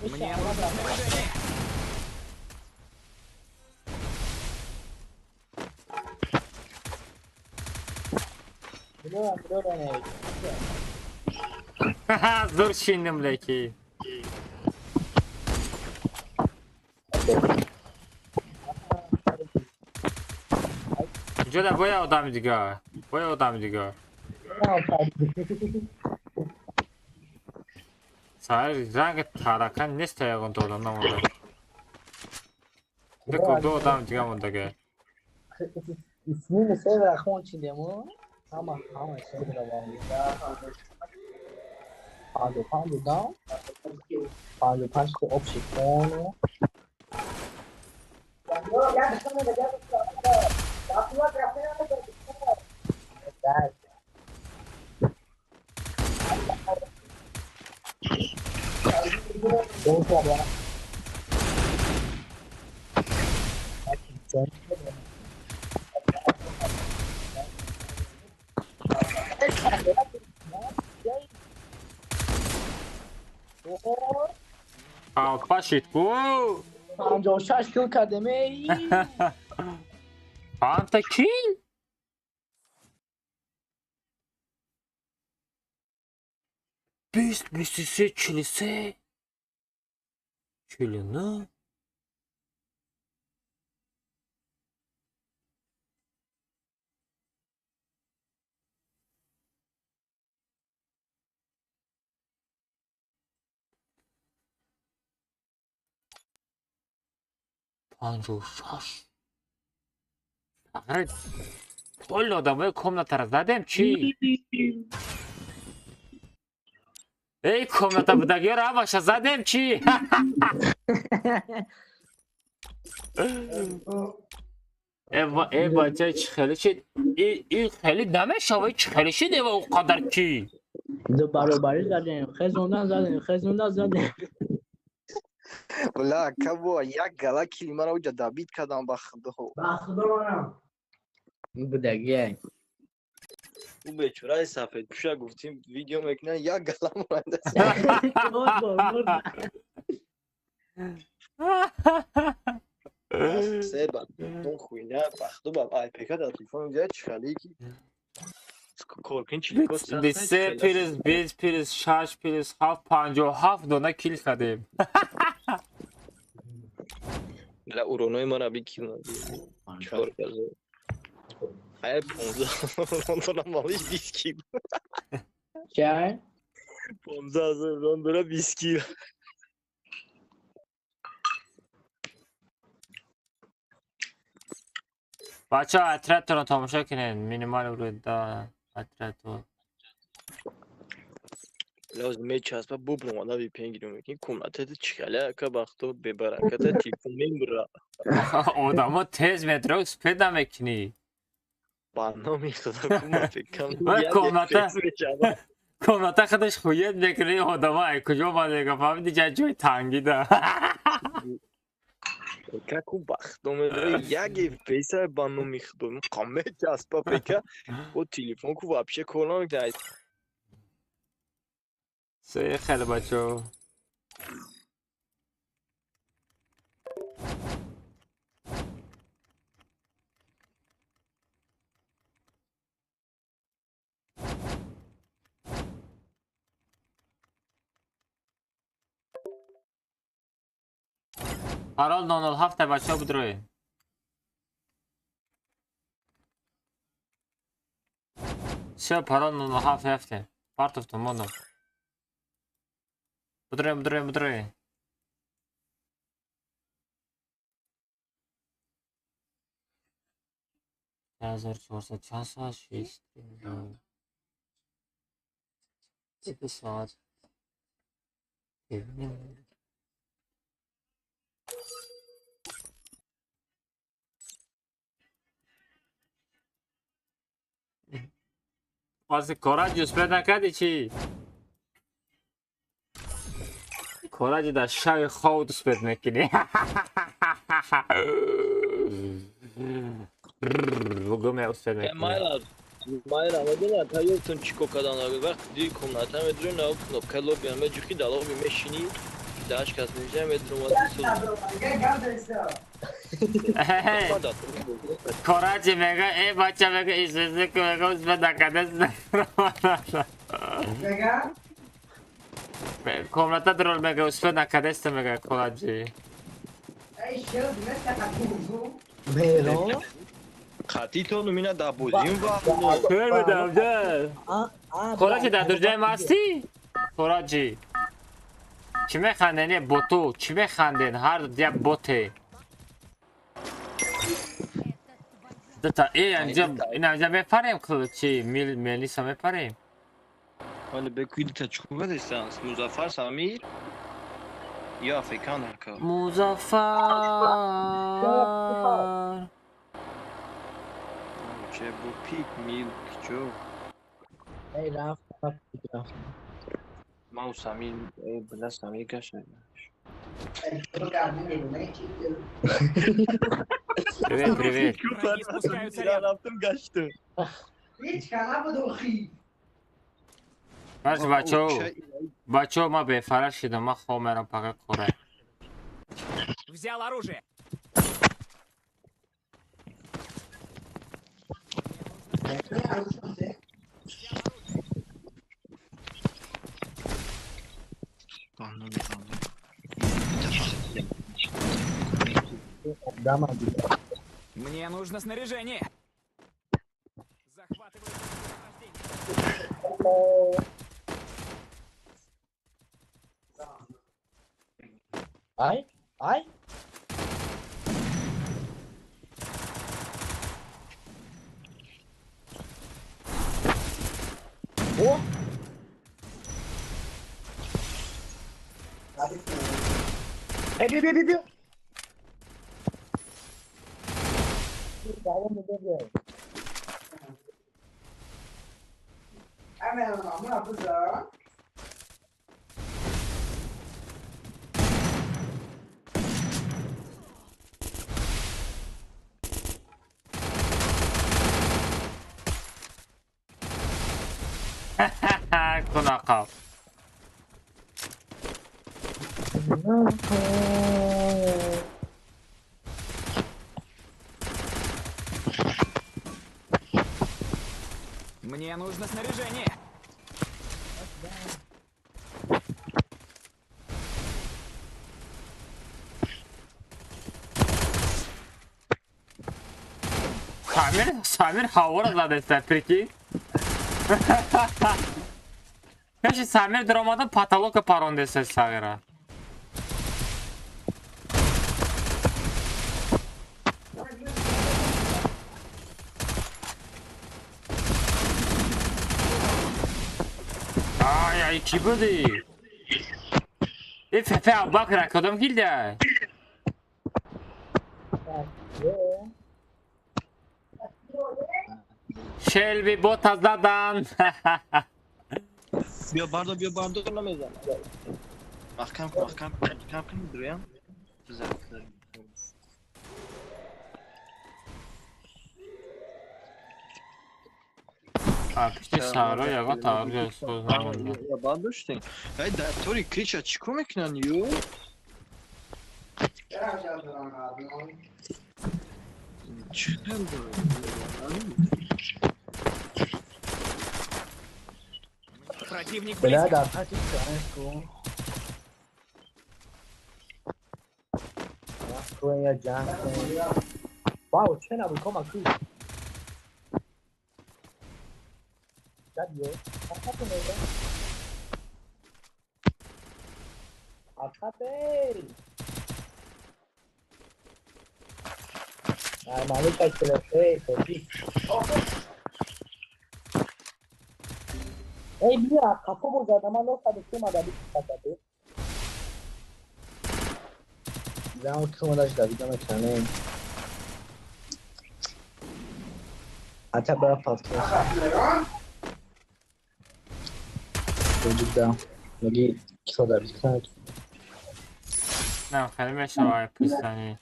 S7: Мне нужно снаряжение.
S1: Dur şimdi buradaki. Joda boya odam دیگه. Boya odam دیگه. Sahir رنگ تارکان نیست یا اون تو دارم نموده. دکو دو odam دیگه مونده.
S8: İsmini sever konçinde mu? Ama sever ama. Pando down. Pando punch the option corner. Don't worry.
S1: Пашитку.
S8: 56 kil kademe.
S1: Anta kill. Büstüsü kilise. Kilini. Pancoşaş. کل آدمای کمناتر زدم چی؟ ای کمناتا بودگی را باشه زدم چی؟ ای بچه چی خیلی شد؟ این خیلی دمه شوی چی خیلی شد و او قدر کی؟
S8: دو برابری زدیم خزوندن زدیم
S2: ولی اکا با یک گله کلمه رو جدابید کردم با خدا.
S8: بخدا منم بودگی
S2: او بیچاره سفید پوشه گفتیم ویدیو میکنن یک گله مانده سه با اون خوینه بخدا با آی پیکا در تلفن جای چخالی کی کورکین چی کد سخته
S1: سه پیرز 20 پیرز 6 پیرز 57 دونه کیل کردیم.
S2: لا اورونوی ما را بیکیل ندید چهار کرده های 15 رون مالیش 20 کیل
S8: چه؟
S2: 15,000 رون داره 20 کیل
S1: بچه ها اطرتون رو تماشا کنین مینیمال رو دا اطرتون
S2: لازم میچسبه بوب رو وی پنگ رو میکنی کمنات چکاله که بختو به برکت تیفونین برا
S1: آدم ها تیز مترو و سپید هم میکنی
S2: برنامه خدا کمه فکرم
S1: کمناتا خودش خویت میکنی آدم ها ای کجا باید میگه فهمیدی جای تنگی ده
S2: که کو بختو میره یک پیسه برنامه خدا کامه چسبه فکر و تلفن کو واپشه کلا میکنه
S1: سه خیلی بچه ها هرال 907 بچه ها بدروی سه پرال 907 هفته پارت افتون موندم بدروی 1466 3 ساعت واسه کاراج جسپت نکردی چی؟ کاراج در شای خود سپت میکنی بگم سپت میکنی
S2: Maier amedina ta yoksun çiko kadar bak di komnata medrun na knop kalo bir ameciki dalo bir meşini daş kasmayacağım medrun
S1: کاراج میگه ای بچه میگه ایسوزه که میگه سپت نکرده کاملتا درول میگه سپت نکرده است میگه کاراجی
S8: بیرون
S2: خطی تو نمینه دا بوزیم با
S1: خیر بدم جه کاراجی در درجه ما هستی؟ کاراجی چی میخندین یه بوتو چی میخندین هر دیگه بوته دتا این انجام میپریم چی میلیسا میپریم
S2: Hani Bekir'i taçkuva desans Muzaffer Samir ya Afrikan arka.
S1: مظفر
S2: Çe bu pik mil ço.
S8: ای رفت
S2: Ma u Samir bla Samir kaç ne?
S1: Привет.
S7: Враги спускаются
S2: Ya
S7: рядом.
S2: yaptım kaçtı.
S1: باشه بچه ها ما به فرش شدم ما خواه میرم فقط خوره
S7: Взял оружие. Мне нужно снаряжение. Захватываю сопровождение.
S8: Ay, ay. Oh. Bi.
S1: Kunaqa.
S7: Мне нужно снаряжение.
S1: Samir havara zade istər, priki. Keşke Samir dramada patoloka paron desə sağıra. Ay, ki budur? Fefe abi bak rakodum gildə. Shelby Botaz'dan.
S2: بیا باردار نمیزن محکم کن درویم
S1: Pişti sarı yağa tağır gözsüzden.
S2: یا بارداشتین ای در طوری کریچا چیکو میکنن یو چیکار
S7: Противник
S9: Бля,
S7: близко.
S9: да, хатик, کنه یا جنگ کنه. واو چه نبود کما کوی جدیه آخه میگه آخه مالی که کلفه پوکی ای بیا کافو بزرد اما لو ساده که مادری کساته زمان که شما داشت دویدم اکنه حتی برای پاسپورت وجود دارم مگی کسا دوید کنه
S1: نه خیلی میشه پستانی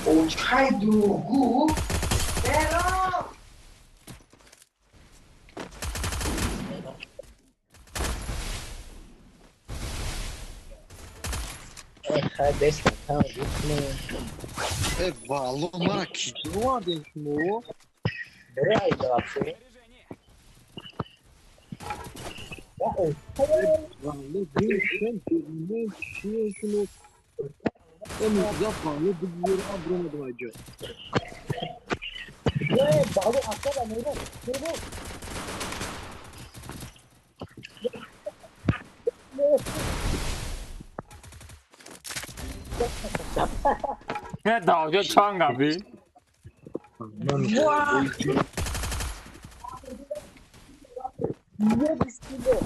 S4: اوچای دروغگو برام
S9: خیلی دست نکنم
S2: ای والو مرا کی جوار دیشمو
S9: بره ای جواب شده
S2: والو دیشم دیشم چیشمو امی زفانو بگیر ابرو مدواجه
S9: بالو اصلا نیرو نیرو
S1: نه داوجه چانگ abi
S9: niye bisküvi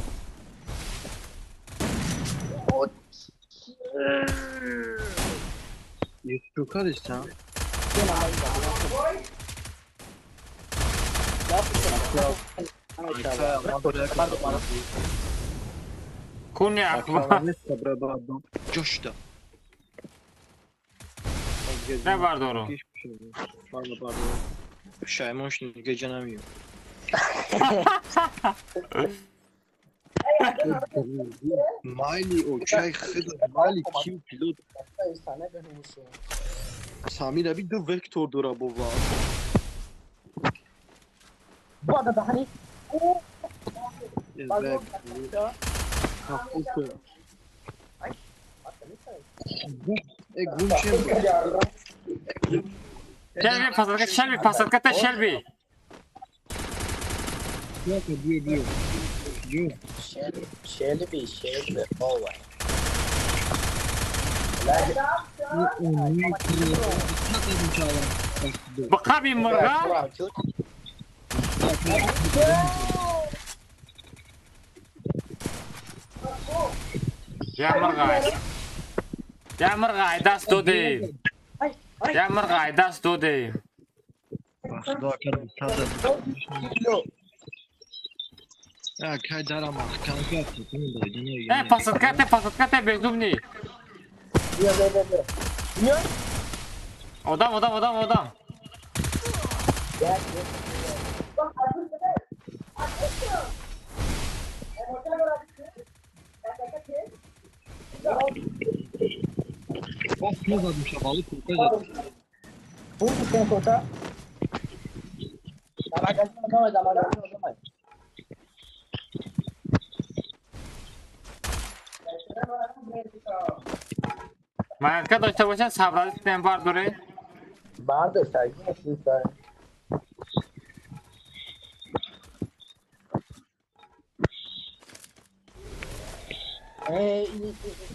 S2: Yusuf kardeşsen
S1: Kunyak
S2: Coştu.
S1: ne var doğru
S2: Şayman şimdi gecenemiyor. Miley o çay xıdı. Miley kim pilot?
S9: sana benimsin
S2: Samir abi de vektör dura baba.
S9: bu arada hani
S2: Evet. Kaputu. Gümşem.
S1: Shelby pasatkata Shelby
S2: Yok diyor. Diyor.
S9: Shelby oh
S1: baka bir mırga ya mırga dast dodi Ya mırgay dast dodeyim.
S3: Baxda kadar taze. Ya kaydara bak kanka yaptı. Bunu da yine.
S1: Pasatkate bezumni.
S8: Diyor.
S1: Odam.
S8: Gel.
S3: Bak ne zadım şabalı kurtar.
S8: Bu sen kota. Zaman.
S1: Mayatka doşta başan sabrazı sistem var duray.
S8: Vardır saygı.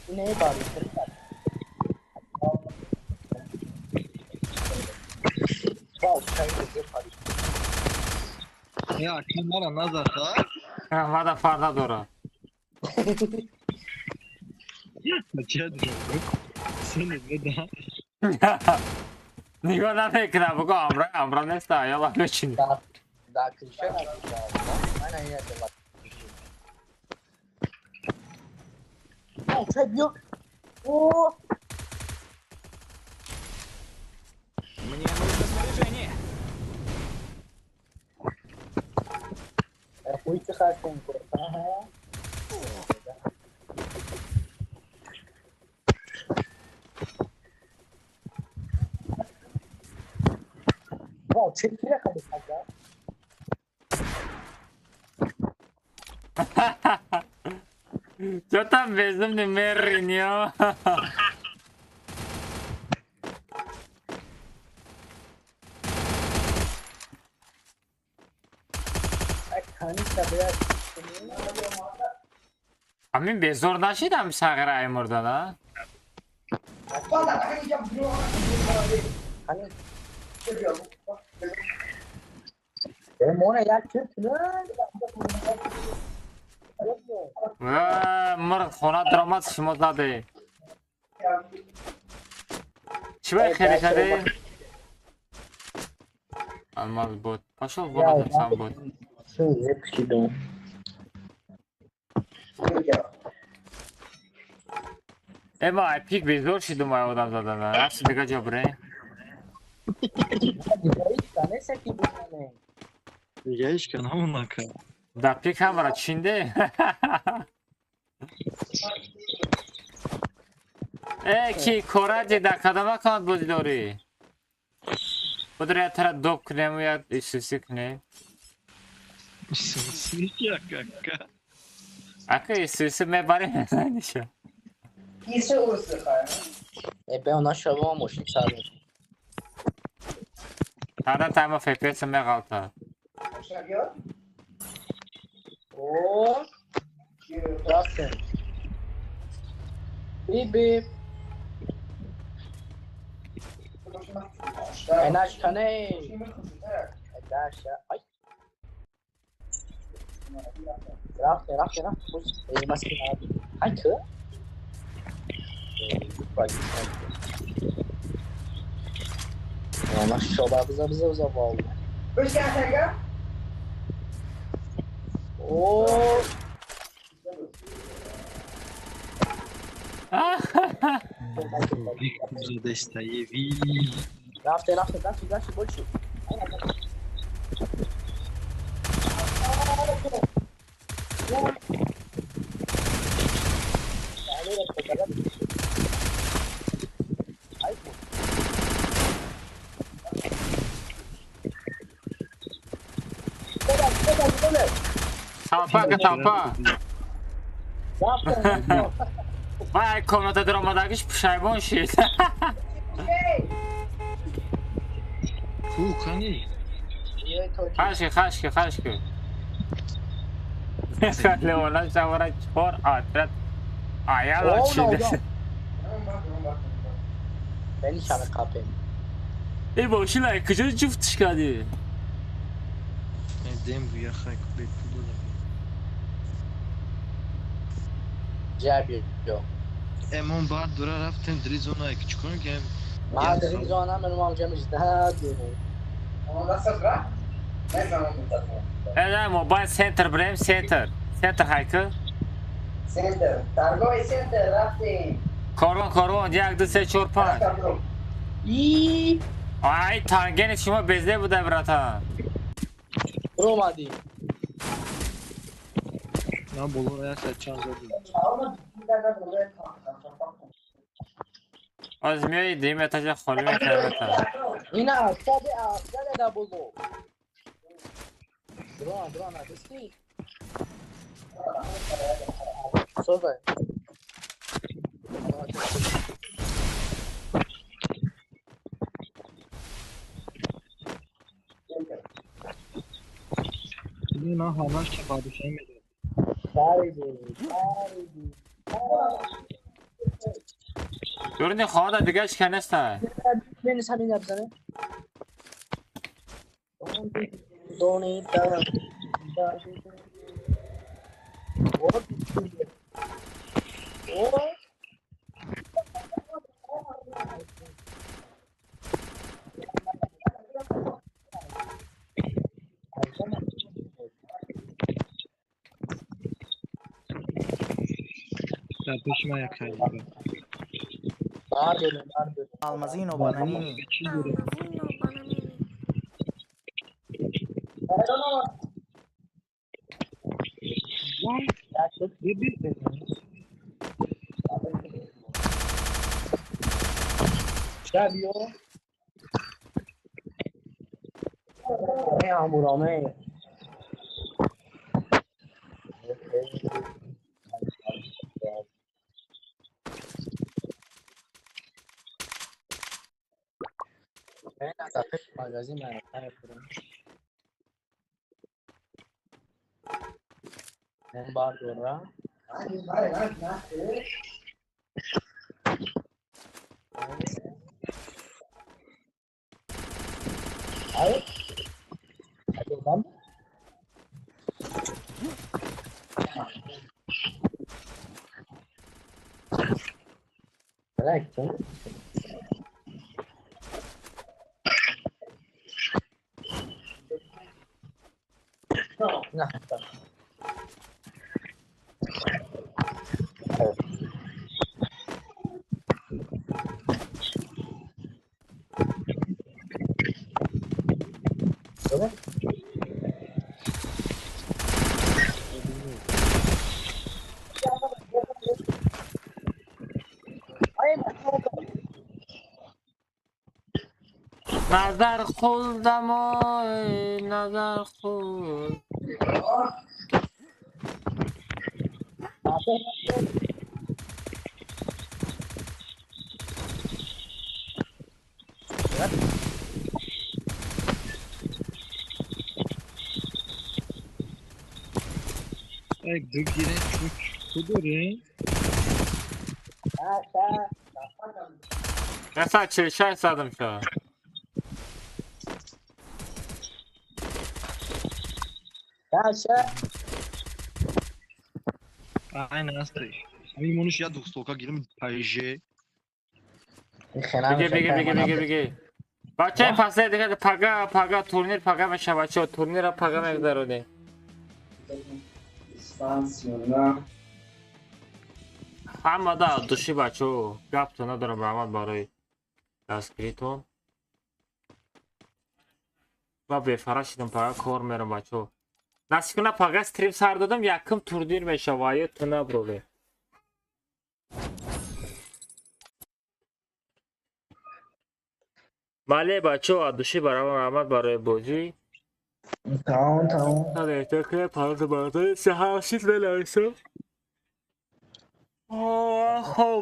S8: İneğe bağlıyorsun.
S3: Ya kamera nazarda.
S1: Vada farda dora.
S3: Çadır. Seni ne daha?
S1: Nigo na fekra buko amra nesta ya bak için.
S8: Daha kışa aynen yine de bak. Çay yok. Oo.
S7: Мне нужно снаряжение.
S8: Fui ficar com Bom, çekil ya kadar ya.
S1: Yo tam bezumni merrinyo.
S8: Ay kanka biraz.
S1: Amin bezordaşıydım sağırayım orada da.
S8: Hani benim ona ya Türk lan.
S1: Mır xona dramat shimozade. Чего херикаде? Алмаз бот. Пошел вон сам бот.
S8: Şey yapıştırdım.
S1: Ема пик безор шидум ай одам задана. Раз дига жабре.
S8: Ne seki bu ne?
S3: Ya iş kanamına ka.
S1: Да пик хамара чинде. Ки кораҷи да кадама канд бози дорӣ? Будра я тара доб кунему я исуси кунем.
S3: Ya kanka.
S1: Ака исуси мебарем нишо.
S8: Ben ona şalama moşik sardım.
S1: Тада тайма FPS меғалта.
S8: Oo. Nasıl? Bip. Enaş kane. Enaş ya. Ay. Rahat. Bu maske abi. Ay kı. Bak. Ama şoba bize vallahi. Hoş geldin ya. Oo.
S3: Że dostaje wi.
S8: Rafte, больше.
S1: Salpa. Vay komnata dramadagis pushaybon shit.
S3: Fu kani.
S1: Xashki. Khale ola shavara chor atrat. Ayal ochide.
S8: Ben nişanı kapayım.
S1: boshila kujur juft chiqadi.
S3: Dem bu yaxay kubek pulu.
S8: Cevap yok.
S3: Emon بعد دوره رفتیم دری زونه که چیکار کنیم
S9: ما تغير جانا من ما مجمع جداد
S8: اما دست را نفهمم متفهم
S1: نه موبایل سنتر بریم سنتر هایکر
S8: سنتر درگاه سنتر رفتیم
S1: کارون 1 2 3 4 5
S9: ای
S1: آی تانگین شما بزده بوده براتان
S9: برو اومدی
S3: من بولور هست چند زدیم
S1: از میای دیم اتاج خالی میکنه تا
S9: اینا ساده دا بولو دران دستی سوزه
S3: نه همش که بادشاهی میده
S9: خریدی
S1: görünüyor havada دیگه کنسته
S9: بینیس همین نبزنه دونی دارم
S3: در پیش من یک خیلی
S7: Almazino bananini.
S3: چی بوده
S9: شبیو امورامه من از افت مغازی من اون بار دورا آره ادوام Correcto. No. ¿Dónde?
S1: نظر خوردم آی نظر خورد
S3: یک بگیره تو داره
S1: مثلا 46 زدم شد
S3: aynen hastayız. Mimoniş ya doktoka girim payje.
S1: بگی بچه پسه دیگه پاگا تورنیر پاگا میشه بچه تورنیر پاگا میگذارونی اما دا دوشی بچه گپ تو ندارم برامد برای دستگیریتون و بفرش شدم پاگا کار میرم بچه نسی کنه پاگا استریم سر دادم یکم تورنیر میشه وایه تو نبرولی بله بچه دوشی برامد برای بازی
S9: تمام
S1: Hadi tekrar pazarda sahasız velaysa.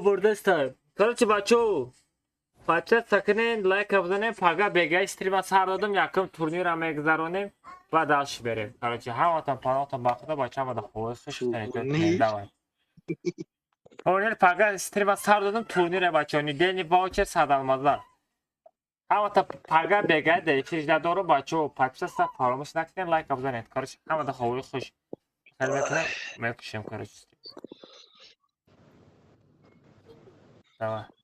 S1: Buradayım. Короче, бачо sakının like abone paga bega stream sar dadım yakın turnir ama egzarone va dalsh berim. Короче, hamatan panatan bakıda bachama da xo'sh shunday davay. Turnir paga stream sar dadım turnire bachoni deni voucher sadalmazlar. Hamatan paga bega de efirde doğru bachо подписаться فراموش نکنید like abone et. Короче, hamada xo'sh. Kalmetine mekşem короче. Давай.